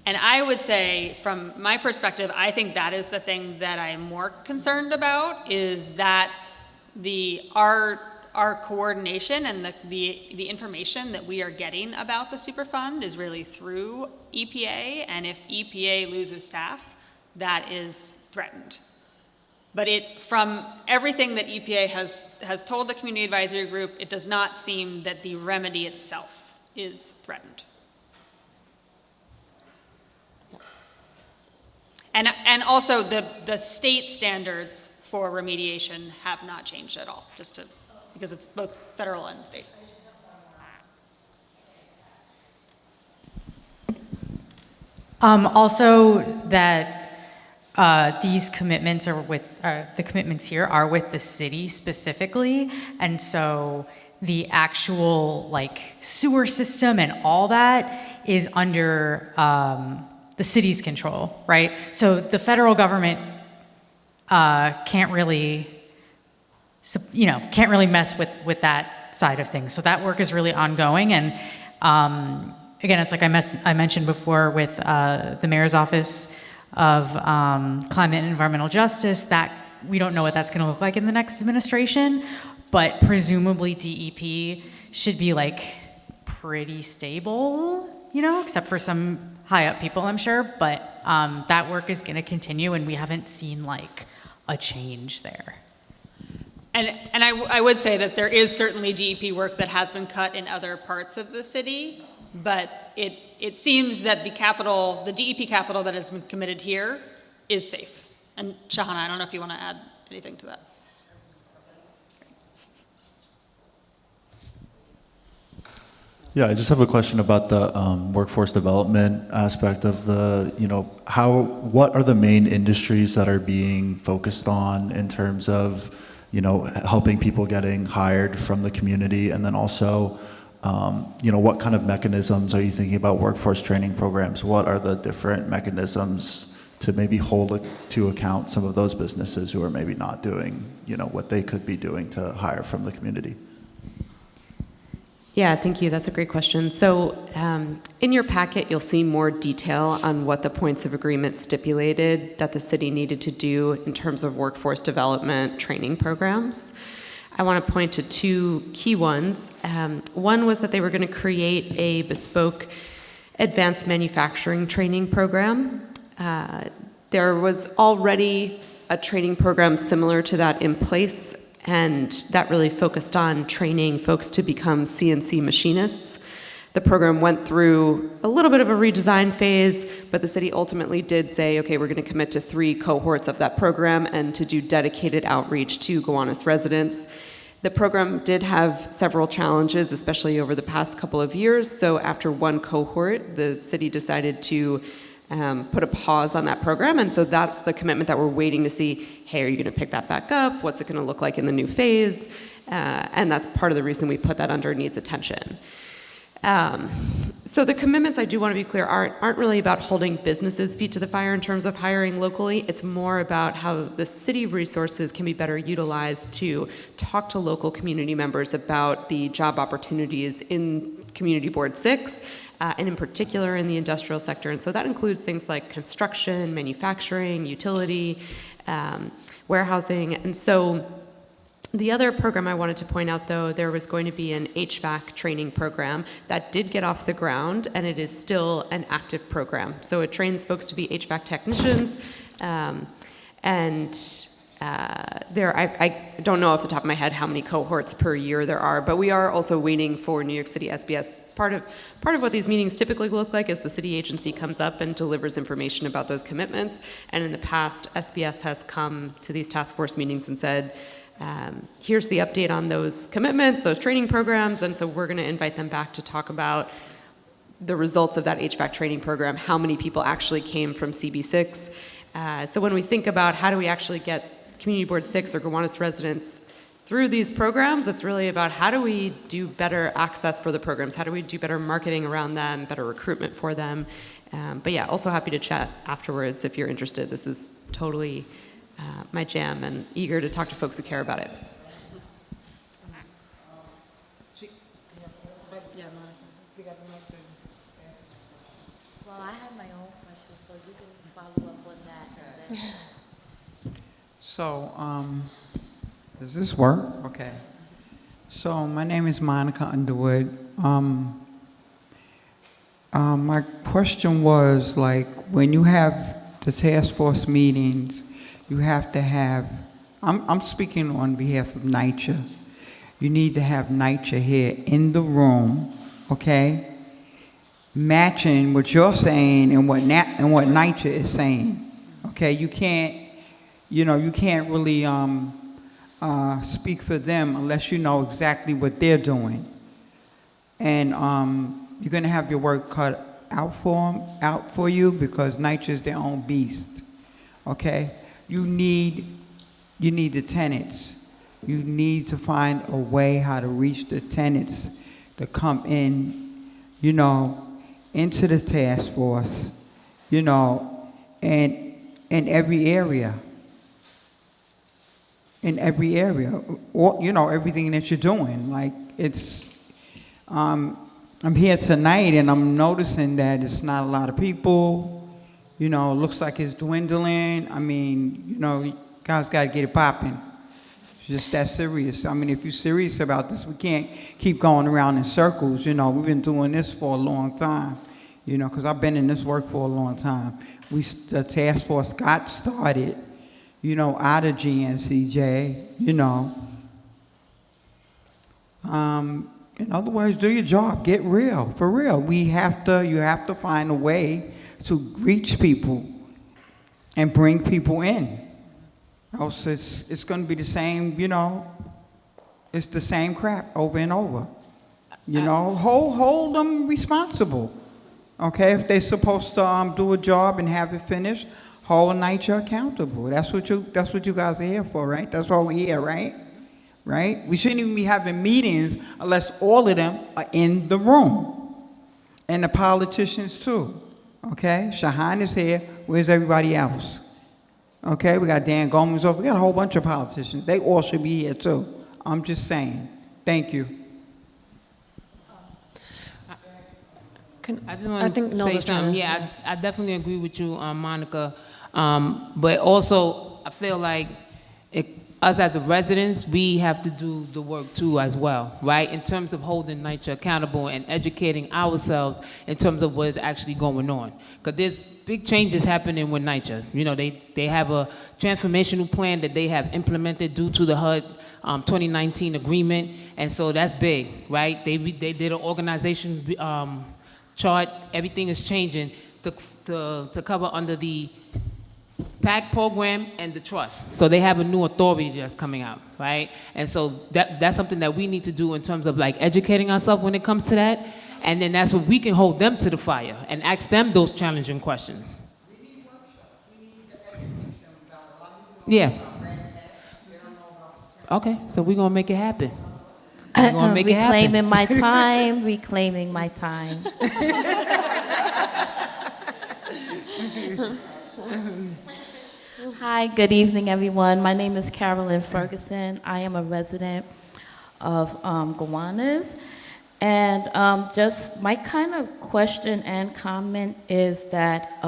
And I would say, from my perspective, I think that is the thing that I'm more concerned about, is that our coordination and the information that we are getting about the Superfund is really through EPA, and if EPA loses staff, that is threatened. But from everything that EPA has told the community advisory group, it does not seem that the remedy itself is threatened. And also the state standards for remediation have not changed at all, because it's both federal and state. Also, that these commitments are the commitments here are with the city specifically, and so the actual sewer system and all that is under the city's control, right? So the federal government can't really mess with that side of things. So that work is really ongoing. And again, it's like I mentioned before with the mayor's office of climate and environmental justice, that we don't know what that's going to look like in the next administration, but presumably DEP should be pretty stable, except for some high up people, I'm sure. But that work is going to continue, and we haven't seen a change there. And I would say that there is certainly DEP work that has been cut in other parts of the city, but it seems that the DEP capital that has been committed here is safe. And Shahana, I don't know if you want to add anything to that. Yeah, I just have a question about the workforce development aspect of what are the main industries that are being focused on in terms of, helping people getting hired from the community, and then also, what kind of mechanisms are you thinking about workforce training programs? What are the different mechanisms to maybe hold to account some of those businesses who are maybe not doing, what they could be doing to hire from the community? Yeah, thank you. That's a great question. So in your packet, you'll see more detail on what the points of agreement stipulated that the city needed to do in terms of workforce development training programs. I want to point to two key ones. One was that they were going to create a bespoke advanced manufacturing training program. There was already a training program similar to that in place, and that really focused on training folks to become CNC machinists. The program went through a little bit of a redesign phase, but the city ultimately did say, okay, we're going to commit to 3 cohorts of that program and to do dedicated outreach to Gowanus residents. The program did have several challenges, especially over the past couple of years. So after 1 cohort, the city decided to put a pause on that program. And so that's the commitment that we're waiting to see, hey, are you going to pick that back up? What's it going to look like in the new phase? And that's part of the reason we put that under needs attention. So the commitments, I do want to be clear, aren't really about holding businesses' feet to the fire in terms of hiring locally. It's more about how the city resources can be better utilized to talk to local community members about the job opportunities in Community Board 6, and in particular in the industrial sector. And so that includes things like construction, manufacturing, utility, warehousing. And so the other program I wanted to point out, though, there was going to be an HVAC training program that did get off the ground, and it is still an active program. So it trains folks to be HVAC technicians, I don't know off the top of my head how many cohorts per year there are, but we are also waiting for New York City SBS. Part of what these meetings typically look like is the city agency comes up and delivers information about those commitments. And in the past, SBS has come to these task force meetings and said, here's the update on those commitments, those training programs, and so we're going to invite them back to talk about the results of that HVAC training program, how many people actually came from CB6. So when we think about how do we actually get Community Board 6 or Gowanus residents through these programs, it's really about how do we do better access for the programs, how do we do better marketing around them, better recruitment for them. But yeah, also happy to chat afterwards if you're interested. This is totally my jam, and eager to talk to folks who care about it. Well, I have my own question, so you can follow up on that. So, does this work? Okay. So, my name is Monica Underwood. My question was, like, when you have the task force meetings, you have to have, I'm speaking on behalf of NYCHA. You need to have NYCHA here in the room, okay? Matching what you're saying and what NYCHA is saying, okay? You can't really speak for them unless you know exactly what they're doing. And you're gonna have your work cut out for you because NYCHA is their own beast, okay? You need the tenants. You need to find a way how to reach the tenants to come in, into the task force, and in every area. In every area, or, everything that you're doing. Like, it's, I'm here tonight and I'm noticing that it's not a lot of people. It looks like it's dwindling. I mean, guys got to get it popping. It's just that serious. I mean, if you're serious about this, we can't keep going around in circles. We've been doing this for a long time, because I've been in this work for a long time. The task force got started, out of GNCJ, In other words, do your job, get real, for real. You have to find a way to reach people and bring people in. Else it's going to be the same, it's the same crap over and over. Hold them responsible. Okay, if they're supposed to do a job and have it finished, hold NYCHA accountable. That's what you guys are here for, right? That's why we're here, right? Right? We shouldn't even be having meetings unless all of them are in the room. And the politicians too. Okay? Shahan is here. Where's everybody else? Okay? We got Dan Gomes over. We got a whole bunch of politicians. They all should be here too. I'm just saying. Thank you. I just want to say something. Yeah, I definitely agree with you, Monica. But also, I feel like us as the residents, we have to do the work too as well, right? In terms of holding NYCHA accountable and educating ourselves in terms of what is actually going on. Because there's big changes happening with NYCHA. You know, they have a transformational plan that they have implemented due to the HUD 2019 agreement, and so that's big, right? They did an organization chart. Everything is changing to cover under the PAC program and the trust. So they have a new authority that's coming out, right? And so that's something that we need to do in terms of like educating ourselves when it comes to that. And then that's what we can hold them to the fire and ask them those challenging questions. Yeah. Okay, so we're gonna make it happen. We're gonna make it happen. Reclaiming my time, reclaiming my time. Hi, good evening, everyone. My name is Carolyn Ferguson. I am a resident of Gowanus. And just my kind of question and comment is that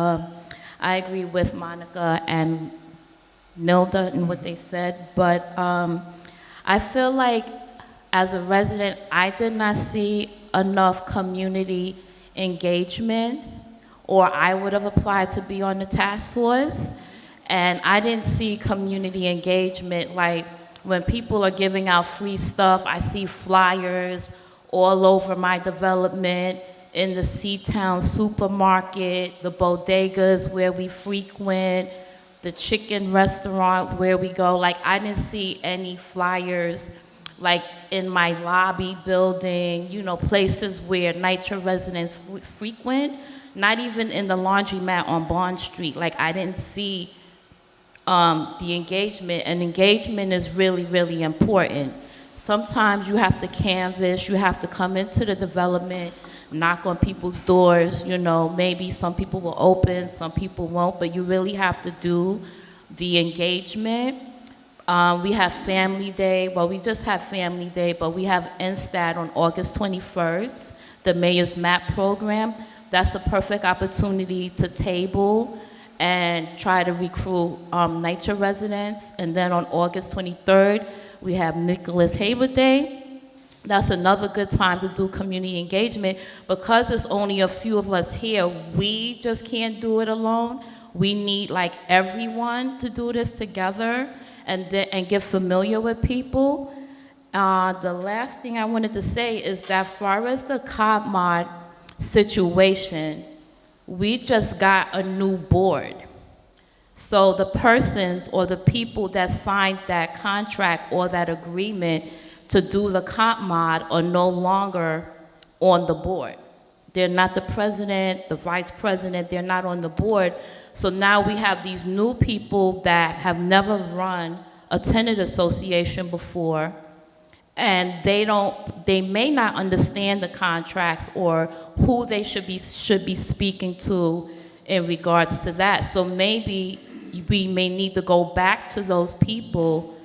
I agree with Monica and Nilda and what they said, but I feel like as a resident, I did not see enough community engagement, or I would have applied to be on the task force. And I didn't see community engagement, like when people are giving out free stuff, I see flyers all over my development, in the Seatown supermarket, the bodegas where we frequent, the chicken restaurant where we go. Like, I didn't see any flyers, like in my lobby building, you know, places where NYCHA residents frequent, not even in the laundromat on Bond Street. Like, I didn't see the engagement, and engagement is really, really important. Sometimes you have to canvass, you have to come into the development, knock on people's doors, you know, maybe some people will open, some people won't, but you really have to do the engagement. We have Family Day, well, we just have Family Day, but we have NSTAT on August 21st, the Mayor's MAP program. That's a perfect opportunity to table and try to recruit NYCHA residents. And then on August 23rd, we have Nicholas Haber Day. That's another good time to do community engagement. Because there's only a few of us here, we just can't do it alone. We need like everyone to do this together and get familiar with people. The last thing I wanted to say is that far as the COPMOD situation, we just got a new board. So the persons or the people that signed that contract or that agreement to do the COPMOD are no longer on the board. They're not the president, the vice president, they're not on the board. So now we have these new people that have never run a tenant association before, and they may not understand the contracts or who they should be speaking to in regards to that. So maybe we may need to go back to those people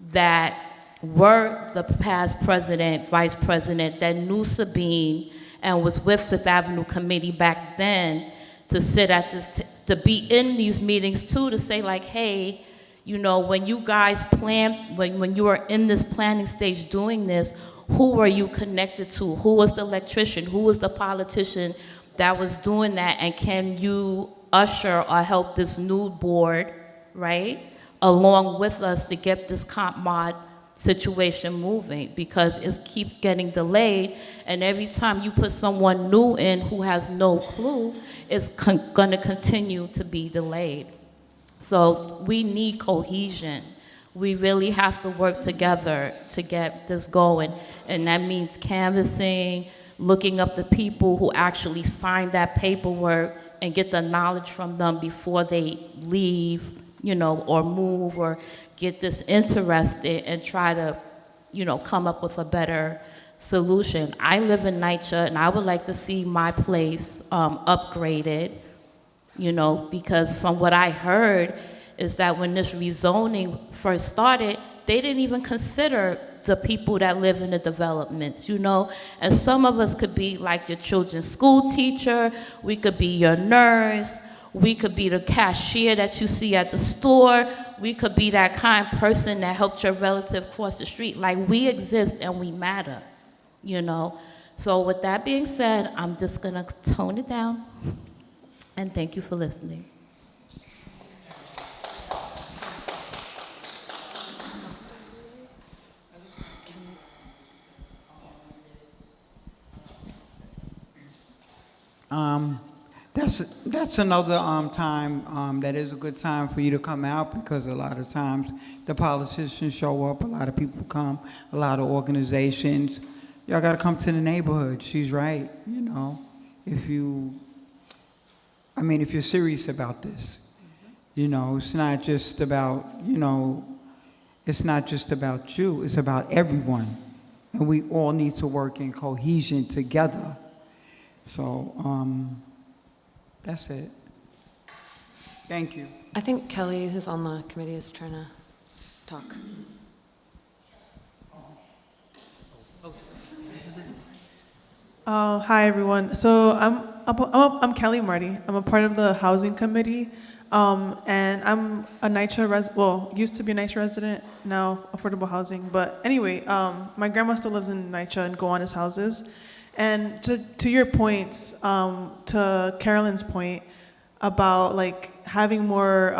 that were the past president, vice president, that knew Sabine and was with Fifth Avenue Committee back then, to sit at this, to be in these meetings too, to say like, hey, you know, when you guys plan, when you are in this planning stage doing this, who were you connected to? Who was the electrician? Who was the politician that was doing that? And can you usher or help this new board, right, along with us to get this COPMOD situation moving? Because it keeps getting delayed, and every time you put someone new in who has no clue, it's gonna continue to be delayed. So we need cohesion. We really have to work together to get this going. And that means canvassing, looking up the people who actually signed that paperwork and get the knowledge from them before they leave, you know, or move, or get this interested and try to, you know, come up with a better solution. I live in NYCHA, and I would like to see my place upgraded, you know, because from what I heard is that when this rezoning first started, they didn't even consider the people that live in the developments, you know? And some of us could be like your children's school teacher, we could be your nurse, We could be the cashier that you see at the store. We could be that kind person that helped your relative cross the street. Like, we exist and we matter, you know? So with that being said, I'm just gonna tone it down, and thank you for listening. That's another time that is a good time for you to come out, because a lot of times the politicians show up, a lot of people come, a lot of organizations. Y'all got to come to the neighborhood. She's right, you know. If you're serious about this, you know, it's not just about, you know, it's not just about you, it's about everyone. And we all need to work in cohesion together. So, that's it. Thank you. I think Kelly, who's on the committee, is trying to talk. Hi, everyone. So I'm Kelly Marty. I'm a part of the housing committee, and I'm a NYCHA used to be a NYCHA resident, now affordable housing. But anyway, my grandma still lives in NYCHA in Gowanus houses. And to your points, to Carolyn's point about like having more,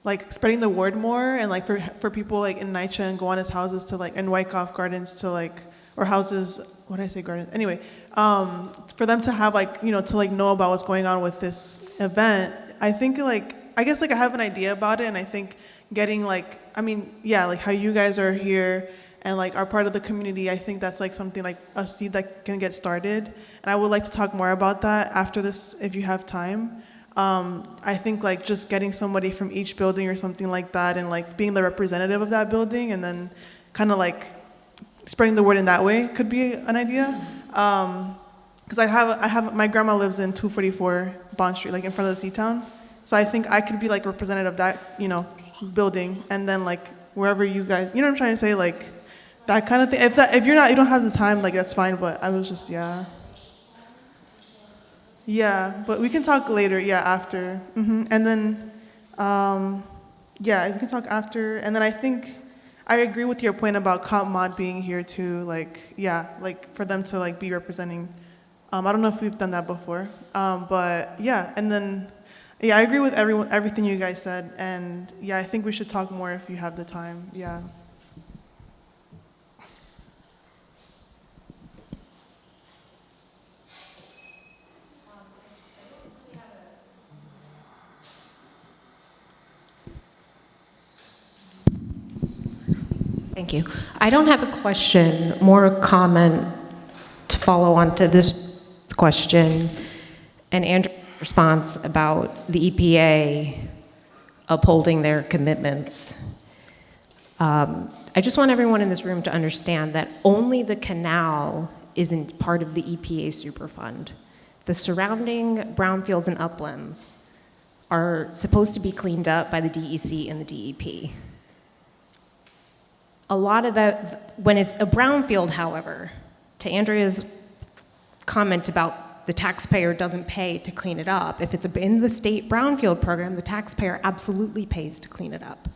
like spreading the word more, and like for people like in NYCHA and Gowanus houses to like, and Wyckoff Gardens to like, or houses, what did I say, gardens? Anyway, for them to have like, you know, to like know about what's going on with this event, I think like, I guess like I have an idea about it, and I think getting like, I mean, yeah, like how you guys are here and like are part of the community, I think that's like something like a seed that can get started. And I would like to talk more about that after this, if you have time. I think like just getting somebody from each building or something like that, and like being the representative of that building, and then kind of like spreading the word in that way could be an idea. Because I have my grandma lives in 244 Bond Street, like in front of the C-Town. So I think I could be like representative of that, you know, building, and then like wherever you guys, you know what I'm trying to say, like that kind of thing. If you don't have the time, like that's fine. But I was just yeah. But we can talk later, after. And then we can talk after. And then I think I agree with your point about Comp Mod being here too. Like like for them to like be representing. I don't know if we've done that before, but yeah. And then I agree with everything you guys said. And I think we should talk more if you have the time. Yeah. Thank you. I don't have a question, more a comment to follow on to this question and Andrew's response about the EPA upholding their commitments. I just want everyone in this room to understand that only the canal isn't part of the EPA Superfund. The surrounding brownfields and uplands are supposed to be cleaned up by the DEC and the DEP. A lot of that, when it's a brownfield, however, to Andrea's comment about the taxpayer doesn't pay to clean it up, if it's in the state brownfield program, the taxpayer absolutely pays to clean it up.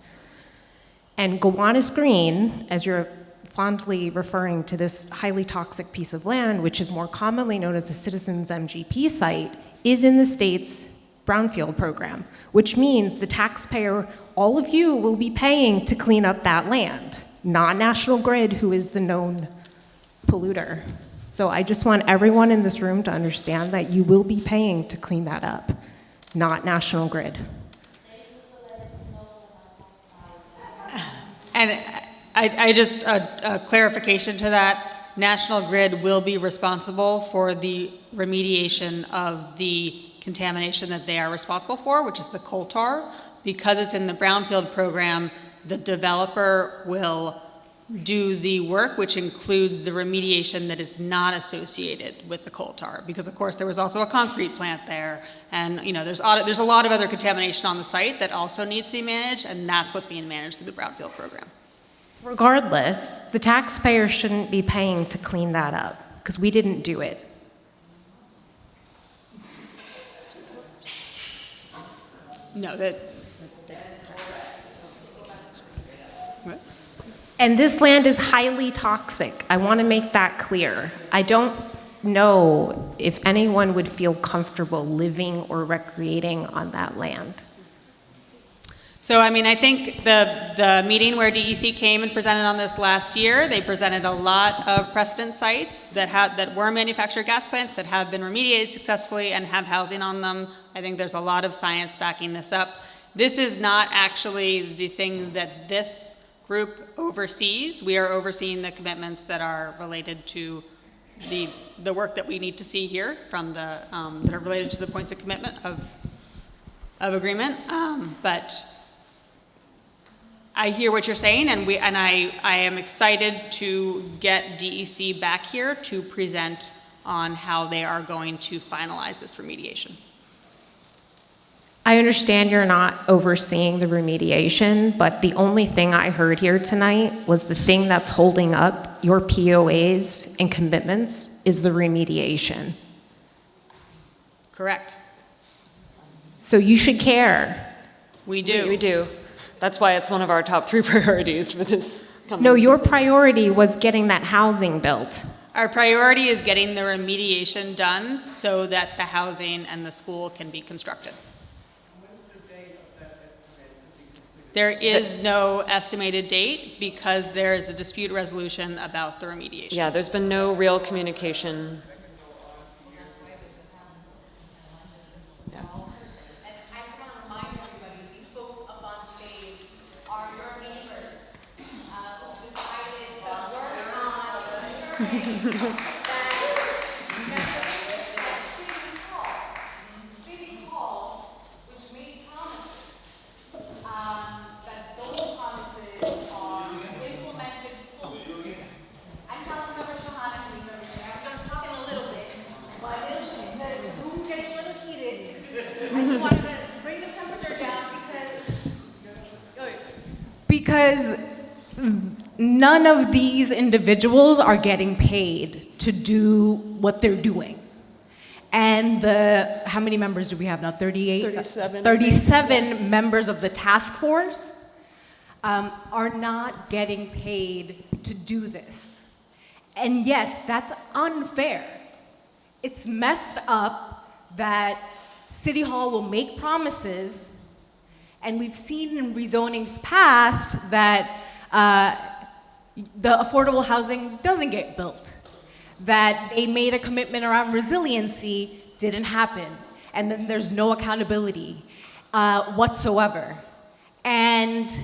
And Gowanus Green, as you're fondly referring to this highly toxic piece of land, which is more commonly known as the Citizens MGP site, is in the state's brownfield program, which means the taxpayer, all of you, will be paying to clean up that land, not National Grid, who is the known polluter. So I just want everyone in this room to understand that you will be paying to clean that up, not National Grid. And I just, a clarification to that, National Grid will be responsible for the remediation of the contamination that they are responsible for, which is the coal tar. Because it's in the brownfield program, the developer will do the work, which includes the remediation that is not associated with the coal tar. Because of course there was also a concrete plant there, and there's a lot of other contamination on the site that also needs to be managed, and that's what's being managed through the brownfield program. Regardless, the taxpayer shouldn't be paying to clean that up, because we didn't do it. No, that. What? And this land is highly toxic. I want to make that clear. I don't know if anyone would feel comfortable living or recreating on that land. So, I mean, I think the meeting where DEC came and presented on this last year, they presented a lot of precedent sites that were manufactured gas plants that have been remediated successfully and have housing on them. I think there's a lot of science backing this up. This is not actually the thing that this group oversees. We are overseeing the commitments that are related to the work that we need to see here from the that are related to the points of commitment of agreement. But I hear what you're saying, and I am excited to get DEC back here to present on how they are going to finalize this remediation. I understand you're not overseeing the remediation, but the only thing I heard here tonight was the thing that's holding up your POAs and commitments is the remediation. Correct. So you should care. We do. We do. That's why it's one of our top 3 priorities for this coming No, your season. priority was getting that housing built. Our priority is getting the remediation done so that the housing and the school can be constructed. There is no estimated date because there is a dispute resolution about the remediation. Yeah, there's been no real communication. And I just want to remind everybody, these folks up on stage are your neighbors who decided to work on City Hall, which made promises, that those promises are implemented fully. I'm Councilmember Shahana, I'm talking a little bit, but the room's getting a little heated. I just wanted to bring the temperature down Because none of these individuals are getting paid to do what they're doing. And how many members do we have now? 38? 37. 37 members of the task force are not getting paid to do this. And yes, that's unfair. It's messed up that City Hall will make promises, and we've seen in rezonings past that the affordable housing doesn't get built, that they made a commitment around resiliency, didn't happen, and then there's no accountability whatsoever. And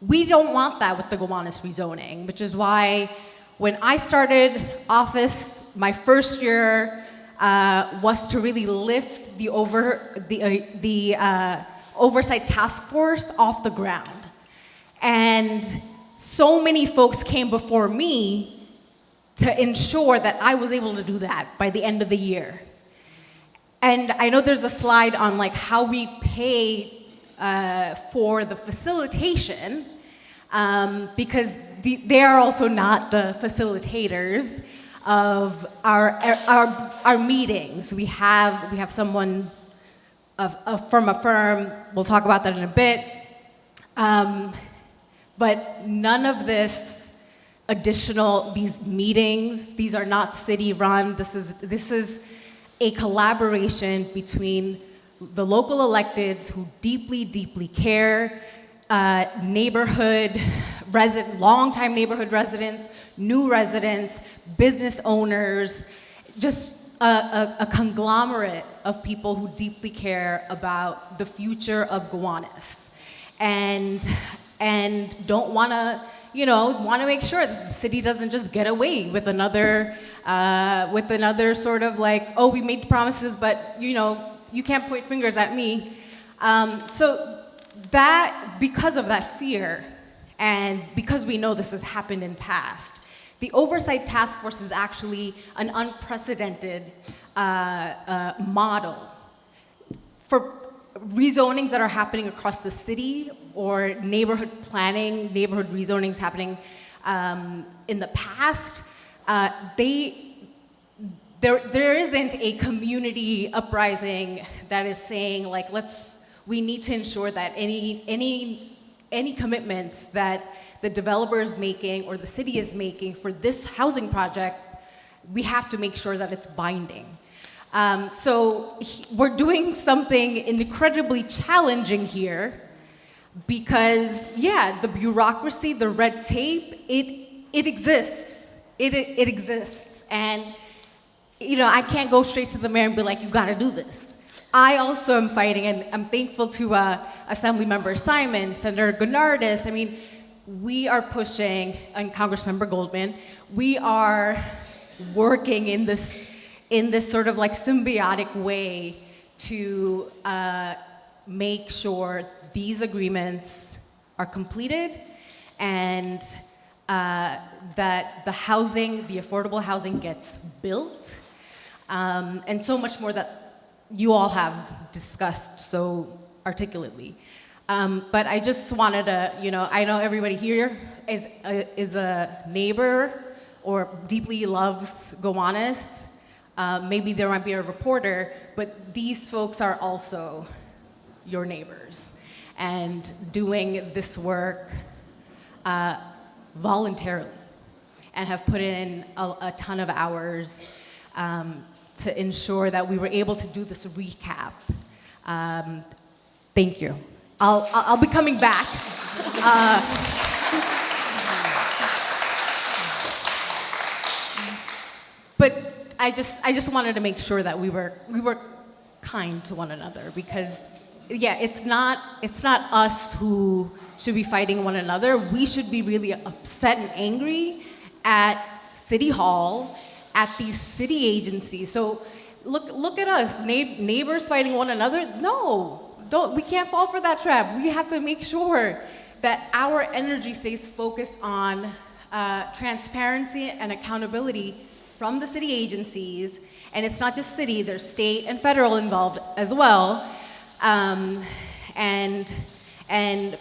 we don't want that with the Gowanus rezoning, which is why when I started office, my first year was to really lift the Oversight Task Force off the ground. And so many folks came before me to ensure that I was able to do that by the end of the year. And I know there's a slide on like how we pay for the facilitation, because they are also not the facilitators of our meetings. We have someone from a firm. We'll talk about that in a bit. But none of these meetings, these are not city-run. This is a collaboration between the local electeds who deeply, deeply care, longtime neighborhood residents, new residents, business owners, just a conglomerate of people who deeply care about the future of Gowanus. And don't want to make sure that the city doesn't just get away with another sort of like, oh, we made promises, but you can't point fingers at me. So that, because of that fear, and because we know this has happened in past, the Oversight Task Force is actually an unprecedented model for rezonings that are happening across the city, or neighborhood planning, neighborhood rezonings happening in the past. There isn't a community uprising that is saying like, we need to ensure that any commitments that the developer is making or the city is making for this housing project, we have to make sure that it's binding. We're doing something incredibly challenging here because, yeah, the bureaucracy, the red tape, it exists. It exists. And, you know, I can't go straight to the mayor and be like, you gotta do this. I also am fighting, and I'm thankful to Assemblymember Simon, Senator Gowanus. I mean, we are pushing, and Congressmember Goldman, we are working in this sort of like symbiotic way to make sure these agreements are completed and that the housing, the affordable housing gets built, and so much more that you all have discussed so articulately. But I just wanted to, you know, I know everybody here is a neighbor or deeply loves Gowanus. Maybe there might be a reporter, but these folks are also your neighbors and doing this work voluntarily and have put in a ton of hours to ensure that we were able to do this recap. Thank you. I'll be coming back. But I just wanted to make sure that we were kind to one another because, yeah, it's not us who should be fighting one another. We should be really upset and angry at City Hall, at these city agencies. So look at us, neighbors fighting one another. No, we can't fall for that trap. We have to make sure that our energy stays focused on transparency and accountability from the city agencies, and it's not just city, there's state and federal involved as well, and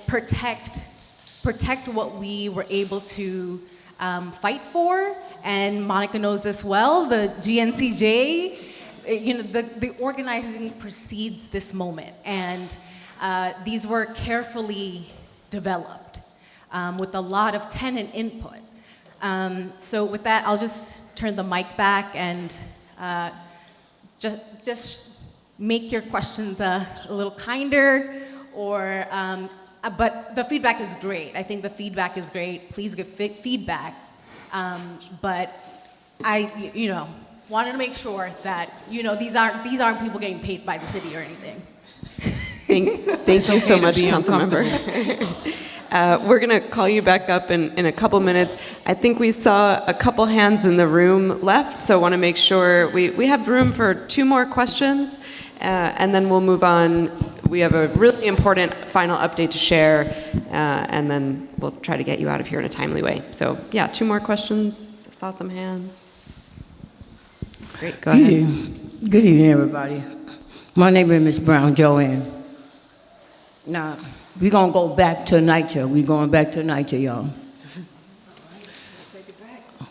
protect what we were able to fight for. And Monica knows this well, the GNCJ, you know, the organizing precedes this moment, and these were carefully developed with a lot of tenant input. So with that, I'll just turn the mic back and just make your questions a little kinder, or but the feedback is great. I think the feedback is great. Please give feedback. But I, you know, wanted to make sure that, you know, these aren't people getting paid by the city or anything. Thank you so much, Councilmember. We're going to call you back up in a couple minutes. I think we saw a couple hands in the room left, so I want to make sure we have room for 2 more questions, and then we'll move on. We have a really important final update to share, and then we'll try to get you out of here in a timely way. So, yeah, 2 more questions. I saw some hands. Great, go ahead. Good evening, everybody. My name is Miss Brown Joanne. Now, we're going to go back to NYCHA. We're going back to NYCHA, y'all.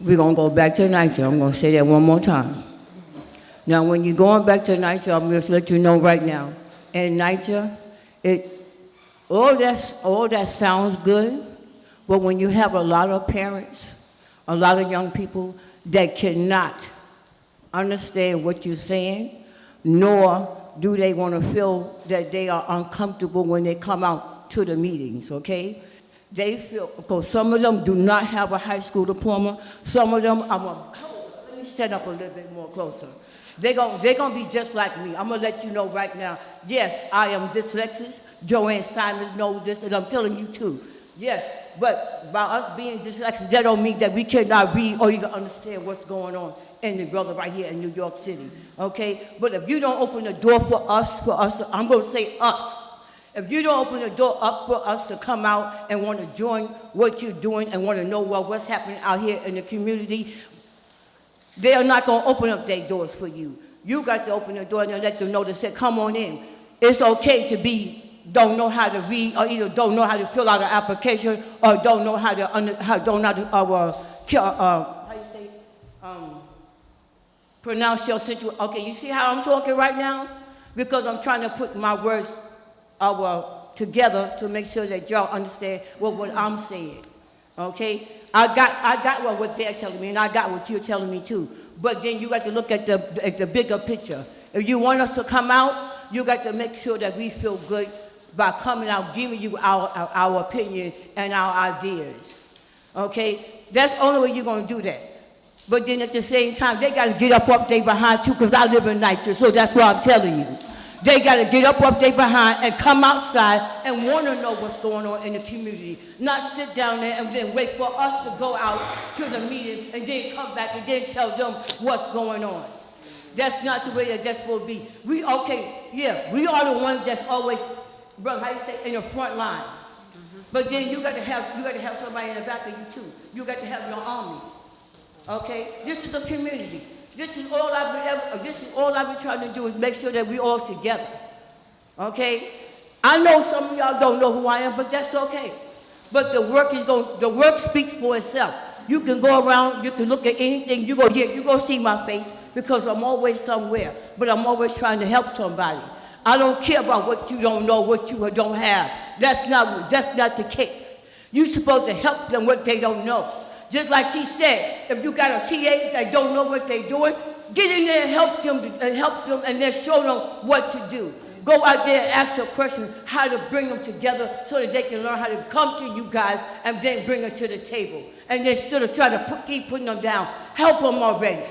We're going to go back to NYCHA. I'm going to say that one more time. Now, when you're going back to NYCHA, I'm going to let you know right now, in NYCHA, all that sounds good, but when you have a lot of parents, a lot of young people that cannot understand what you're saying, nor do they want to feel that they are uncomfortable when they come out to the meetings, okay? They feel, because some of them do not have a high school diploma, some of them, let me stand up a little bit more closer. They're gonna be just like me. I'm gonna let you know right now, yes, I am dyslexic. Joanne Simons knows this, and I'm telling you too. Yes, but by us being dyslexic, that don't mean that we cannot read or even understand what's going on in the brother right here in New York City, okay? But if you don't open the door for us, I'm gonna say us. If you don't open the door up for us to come out and want to join what you're doing and want to know what's happening out here in the community, they are not going to open up their doors for you. You got to open the door and let them know to say, come on in. It's okay to don't know how to read, or either don't know how to fill out an application, or don't know how to pronounce your situation. Okay, you see how I'm talking right now? Because I'm trying to put my words together to make sure that y'all understand what I'm saying. Okay? I got what they're telling me, and I got what you're telling me too. But then you got to look at the bigger picture. If you want us to come out, you got to make sure that we feel good by coming out, giving you our opinion and our ideas. Okay? That's the only way you're going to do that. But then at the same time, they got to get up they behind too, because I live in Niger, so that's what I'm telling you. They got to get up they behind and come outside and want to know what's going on in the community. Not sit down there and then wait for us to go out to the meetings and then come back and then tell them what's going on. That's not the way that's supposed to be. We are the ones that's always, brother, how you say, in the front line. But then you got to have somebody in the back of you too. You got to have your army. Okay? This is a community. This is all I've been trying to do is make sure that we all together. Okay? I know some of y'all don't know who I am, but that's okay. But the work speaks for itself. You can go around, you can look at anything, you go see my face because I'm always somewhere, but I'm always trying to help somebody. I don't care about what you don't know, what you don't have. That's not the case. You're supposed to help them what they don't know. Just like she said, if you got a TA that don't know what they're doing, get in there and help them and then show them what to do. Go out there and ask a question how to bring them together so that they can learn how to come to you guys and then bring them to the table. And then instead of trying to keep putting them down, help them already.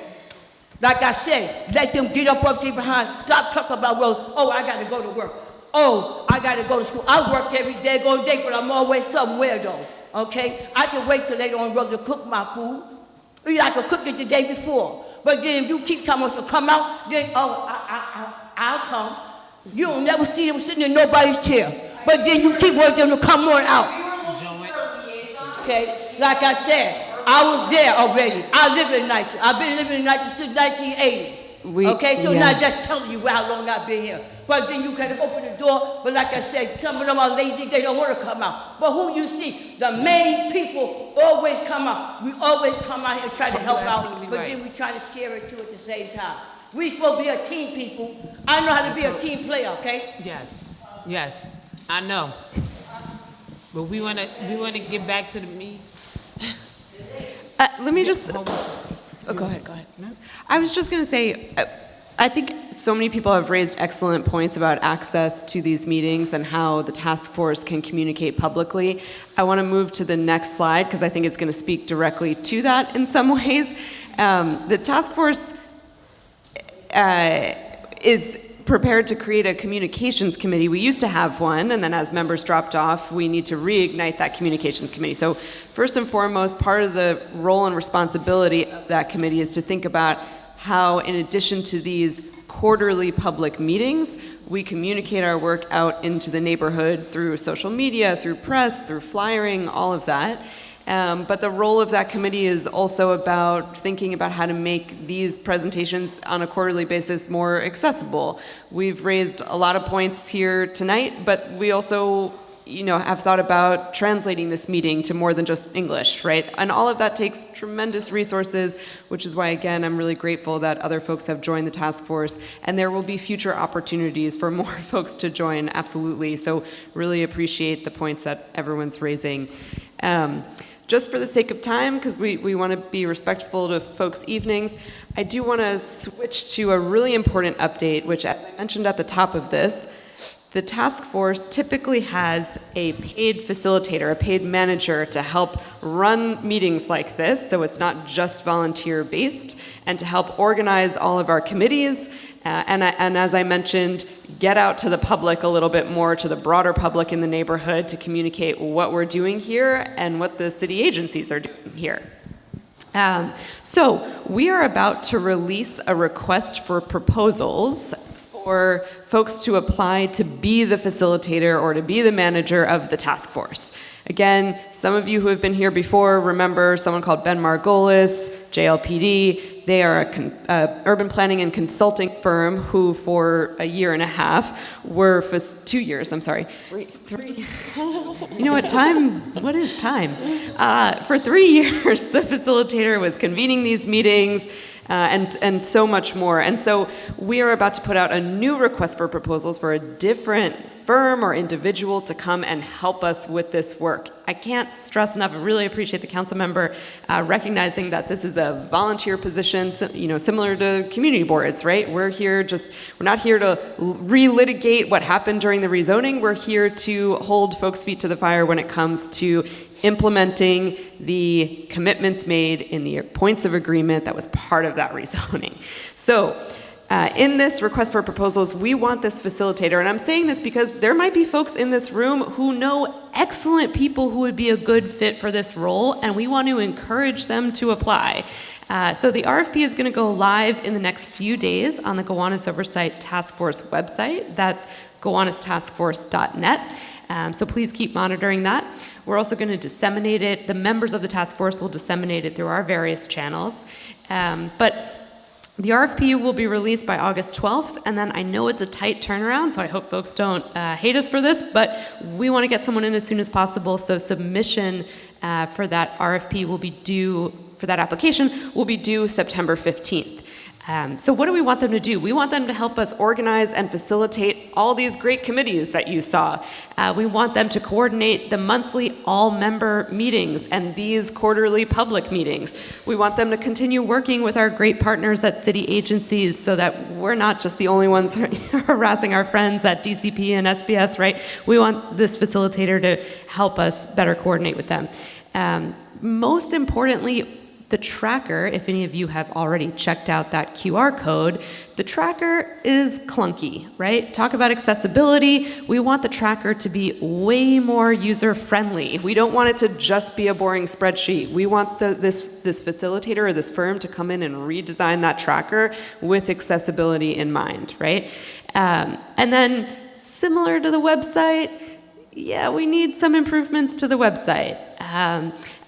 Like I said, let them get up there behind. Stop talking about, I got to go to work. Oh, I got to go to school. I work every day, but I'm always somewhere though. Okay? I can wait till later on to cook my food. I could cook it the day before. But then if you keep telling us to come out, then, I'll come. You don't never see them sitting in nobody's chair. But then you keep wanting them to come on out. Okay? Like I said, I was there already. I live in Niger. I've been living in Niger since 1980. Not just telling you how long I've been here. But then you kind of open the door, but like I said, some of them are lazy, they don't want to come out. But who you see, the main people always come out. We always come out here and try to help out, but then we try to share it too at the same time. We supposed to be a team, people. I know how to be a team player, okay? Yes, I know. But we want to get back to the meat. Let me just... go ahead. No? I was just going to say, I think so many people have raised excellent points about access to these meetings and how the task force can communicate publicly. I want to move to the next slide because I think it's going to speak directly to that in some ways. The task force is prepared to create a communications committee. We used to have one, and then as members dropped off, we need to reignite that communications committee. So first and foremost, part of the role and responsibility of that committee is to think about how, in addition to these quarterly public meetings, we communicate our work out into the neighborhood through social media, through press, through flyering, all of that. But the role of that committee is also about thinking about how to make these presentations on a quarterly basis more accessible. We've raised a lot of points here tonight, but we also, have thought about translating this meeting to more than just English, right? And all of that takes tremendous resources, which is why, again, I'm really grateful that other folks have joined the task force, and there will be future opportunities for more folks to join, absolutely. So really appreciate the points that everyone's raising. Just for the sake of time, because we want to be respectful to folks' evenings, I do want to switch to a really important update, which, as I mentioned at the top of this, the task force typically has a paid facilitator, a paid manager to help run meetings like this, so it's not just volunteer-based, and to help organize all of our committees, and as I mentioned, get out to the public a little bit more, to the broader public in the neighborhood, to communicate what we're doing here and what the city agencies are doing here. So we are about to release a request for proposals for folks to apply to be the facilitator or to be the manager of the task force. Again, some of you who have been here before remember someone called Ben Margolis, JLPD. They are a urban planning and consulting firm who for a year and a half were, 2 years, I'm sorry. Three. You know what is time? For 3 years, the facilitator was convening these meetings, and so much more. And so we are about to put out a new request for proposals for a different firm or individual to come and help us with this work. I can't stress enough, I really appreciate the council member recognizing that this is a volunteer position, similar to community boards, right? We're not here to relitigate what happened during the rezoning. We're here to hold folks' feet to the fire when it comes to implementing the commitments made in the points of agreement that was part of that rezoning. So, in this request for proposals, we want this facilitator, and I'm saying this because there might be folks in this room who know excellent people who would be a good fit for this role, and we want to encourage them to apply. So the RFP is going to go live in the next few days on the Gowanus Oversight Task Force website. That's gowanustaskforce.net. So please keep monitoring that. We're also going to disseminate it. The members of the task force will disseminate it through our various channels. But the RFP will be released by August 12th, and then I know it's a tight turnaround, so I hope folks don't hate us for this, but we want to get someone in as soon as possible, so submission for that RFP will be due, for that application, will be due September 15th. So what do we want them to do? We want them to help us organize and facilitate all these great committees that you saw. We want them to coordinate the monthly all-member meetings and these quarterly public meetings. We want them to continue working with our great partners at city agencies so that we're not just the only ones harassing our friends at DCP and SBS, right? We want this facilitator to help us better coordinate with them. Most importantly, the tracker, if any of you have already checked out that QR code, the tracker is clunky, right? Talk about accessibility. We want the tracker to be way more user-friendly. We don't want it to just be a boring spreadsheet. We want this facilitator or this firm to come in and redesign that tracker with accessibility in mind, right? And then similar to the website, yeah, we need some improvements to the website.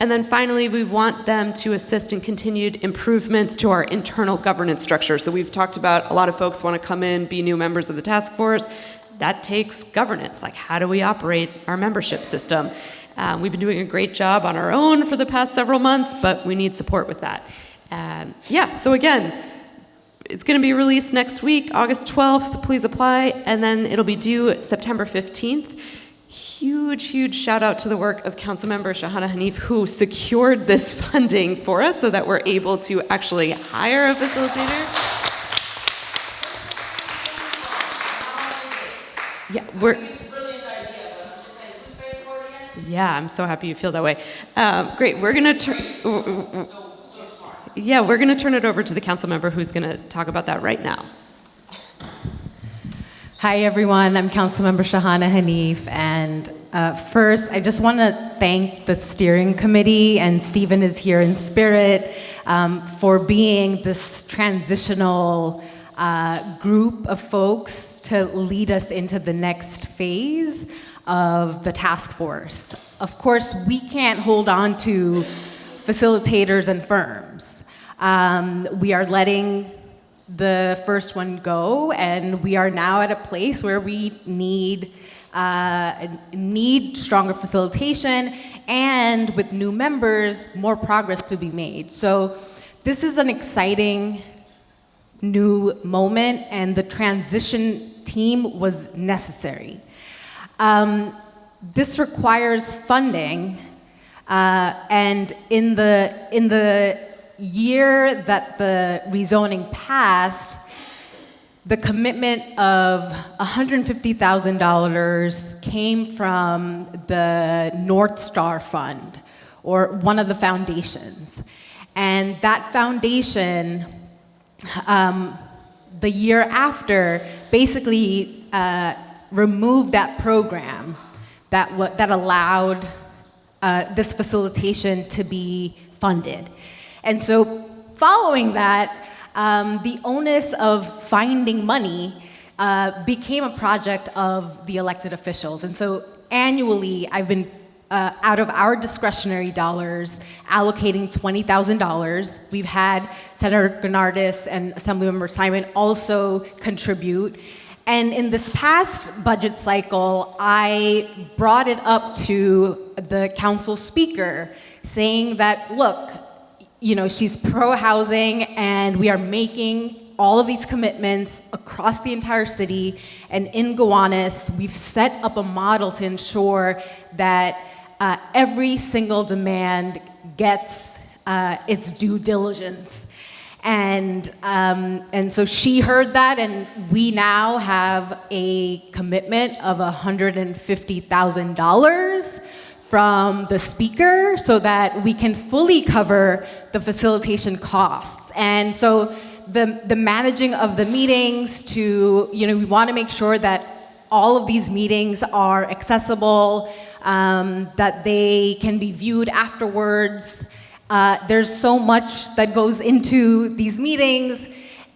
And then finally, we want them to assist in continued improvements to our internal governance structure. So we've talked about a lot of folks want to come in, be new members of the task force. That takes governance, like how do we operate our membership system? We've been doing a great job on our own for the past several months, but we need support with that. So again, it's going to be released next week, August 12th. Please apply, and then it'll be due September 15th. Huge shout out to the work of Councilmember Shahana Hanif, who secured this funding for us so that we're able to actually hire a facilitator. I'm so happy you feel that way. Great, we're gonna turn it over to the council member who's gonna talk about that right now. Hi everyone, I'm Councilmember Shahana Hanif, and first I just want to thank the steering committee, and Stephen is here in spirit, for being this transitional group of folks to lead us into the next phase of the task force. Of course, we can't hold on to facilitators and firms. We are letting the first one go, and we are now at a place where we need stronger facilitation, and with new members, more progress to be made. So this is an exciting new moment, and the transition team was necessary. This requires funding, and in the year that the rezoning passed, the commitment of $150,000 came from the North Star Fund, or one of the foundations. And that foundation, the year after, basically removed that program that allowed this facilitation to be funded. And so following that, the onus of finding money became a project of the elected officials. And so annually, I've been, out of our discretionary dollars, allocating $20,000. We've had Senator Gennardis and Assemblymember Simon also contribute. And in this past budget cycle, I brought it up to the council speaker, saying that, look, she's pro-housing, and we are making all of these commitments across the entire city. And in Gowanus, we've set up a model to ensure that every single demand gets its due diligence. And so she heard that, and we now have a commitment of $150,000 from the speaker so that we can fully cover the facilitation costs. And so the managing of the meetings we want to make sure that all of these meetings are accessible, that they can be viewed afterwards. There's so much that goes into these meetings,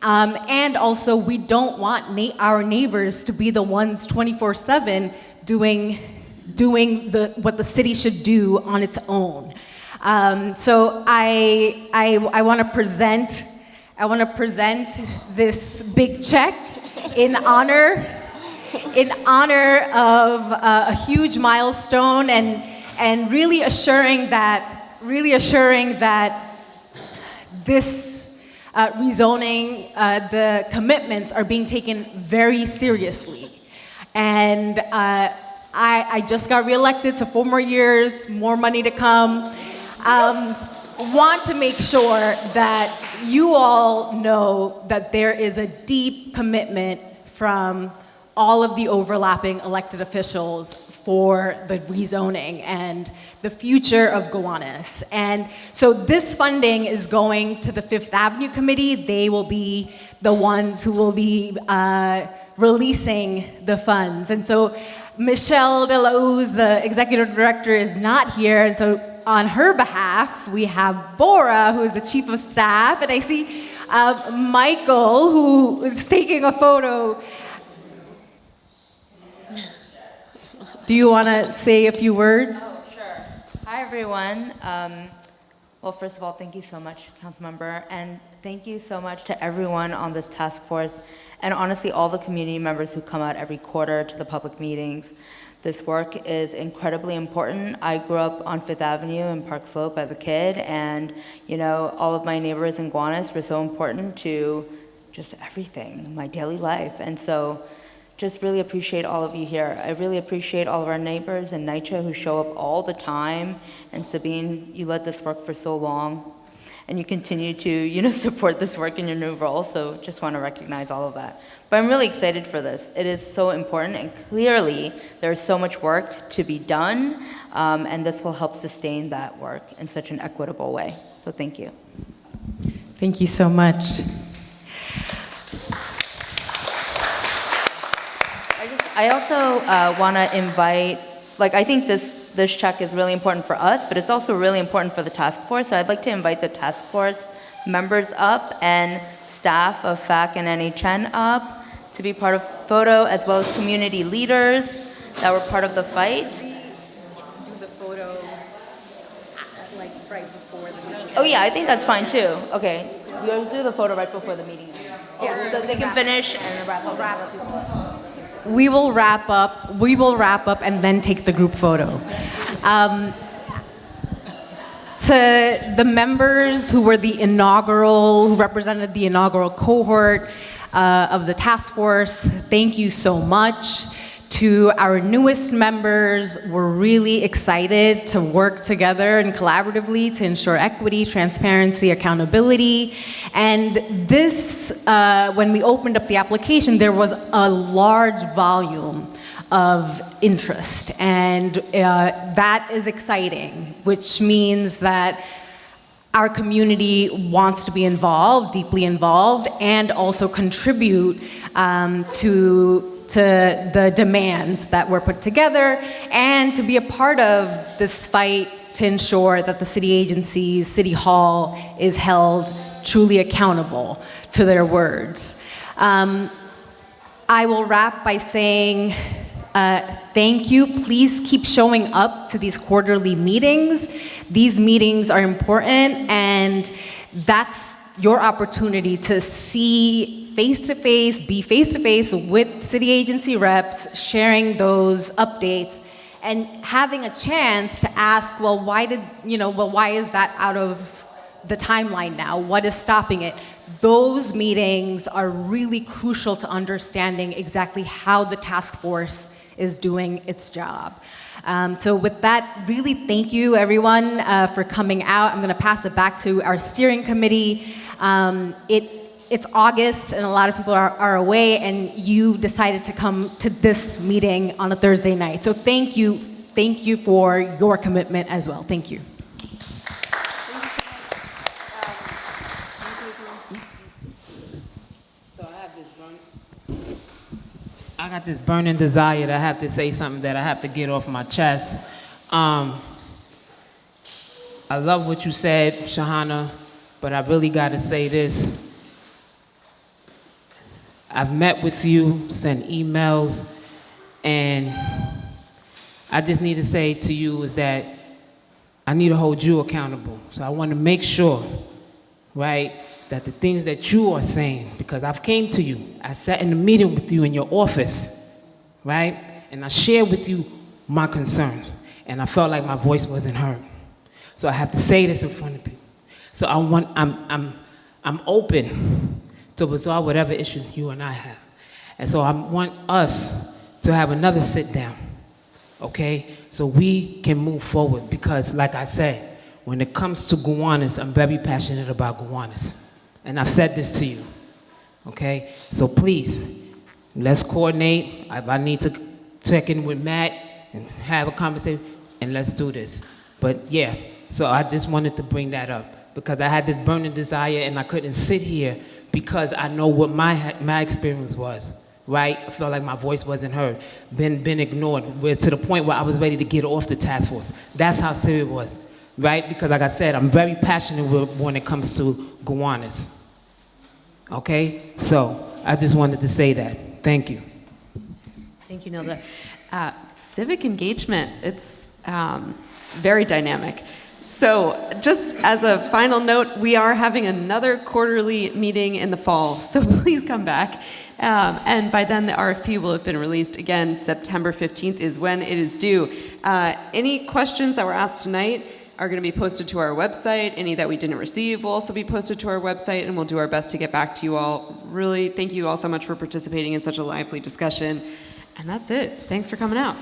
and also we don't want our neighbors to be the ones 24/7 doing what the city should do on its own. So I want to present this big check in honor of a huge milestone, and really assuring that this rezoning, the commitments are being taken very seriously. And I just got reelected to 4 more years, more money to come. Want to make sure that you all know that there is a deep commitment from all of the overlapping elected officials for the rezoning and the future of Gowanus. And so this funding is going to the Fifth Avenue Committee. They will be the ones who will be releasing the funds. And so Michelle Delauze, the executive director, is not here. And so on her behalf, we have Bora, who is the chief of staff. And I see Michael, who is taking a photo. Do you want to say a few words? Oh, sure. Hi, everyone. Well, first of all, thank you so much, Councilmember, and thank you so much to everyone on this task force, and honestly, all the community members who come out every quarter to the public meetings. This work is incredibly important. I grew up on Fifth Avenue in Park Slope as a kid, and all of my neighbors in Gowanus were so important to just everything, my daily life, and so just really appreciate all of you here. I really appreciate all of our neighbors in NYCHA who show up all the time. And Sabine, you led this work for so long. And you continue to, support this work in your new role. So just want to recognize all of that. But I'm really excited for this. It is so important. And clearly, there's so much work to be done. And this will help sustain that work in such an equitable way. So thank you. Thank you so much. I also want to invite, I think this check is really important for us, but it's also really important for the task force. So I'd like to invite the task force members up and staff of FAC and NHN up to be part of photo, as well as community leaders that were part of the fight. Do the photo right before the meeting. Oh yeah, I think that's fine too. Okay, we'll do the photo right before the meeting. Yeah, so that they can finish and wrap up. We will wrap up and then take the group photo. To the members who who represented the inaugural cohort of the task force, thank you so much. To our newest members, we're really excited to work together and collaboratively to ensure equity, transparency, accountability. And this, when we opened up the application, there was a large volume of interest. And that is exciting, which means that our community wants to be involved, deeply involved, and also contribute to the demands that were put together, and to be a part of this fight to ensure that the city agencies, City Hall, is held truly accountable to their words. I will wrap by saying thank you. Please keep showing up to these quarterly meetings. These meetings are important, and that's your opportunity to see be face-to-face with city agency reps, sharing those updates, and having a chance to ask, why is that out of the timeline now? What is stopping it? Those meetings are really crucial to understanding exactly how the task force is doing its job. So with that, really thank you everyone for coming out. I'm going to pass it back to our steering committee. It's August and a lot of people are away, and you decided to come to this meeting on a Thursday night. So thank you for your commitment as well. Thank you. I got this burning desire that I have to say something that I have to get off my chest. I love what you said, Shahana, but I really got to say this. I've met with you, sent emails, and I just need to say to you is that I need to hold you accountable. So I want to make sure, right, that the things that you are saying, because I've came to you, I sat in a meeting with you in your office, right, and I shared with you my concerns, and I felt like my voice wasn't heard. So I have to say this in front of you. So I'm open to resolve whatever issue you and I have. And so I want us to have another sit down, okay? So we can move forward because, like I said, when it comes to Gowanus, I'm very passionate about Gowanus. And I've said this to you, okay? So please, let's coordinate. I need to check in with Matt and have a conversation, and let's do this. But yeah, so I just wanted to bring that up because I had this burning desire and I couldn't sit here because I know what my experience was, right? I felt like my voice wasn't heard, been ignored, to the point where I was ready to get off the task force. That's how serious it was, right? Because like I said, I'm very passionate when it comes to Gowanus, okay? So I just wanted to say that. Thank you. Thank you, Nilda. Civic engagement, it's very dynamic. So just as a final note, we are having another quarterly meeting in the fall, so please come back. And by then the RFP will have been released. Again, September 15th is when it is due. Any questions that were asked tonight are going to be posted to our website. Any that we didn't receive will also be posted to our website, and we'll do our best to get back to you all. Really, thank you all so much for participating in such a lively discussion. And that's it. Thanks for coming out.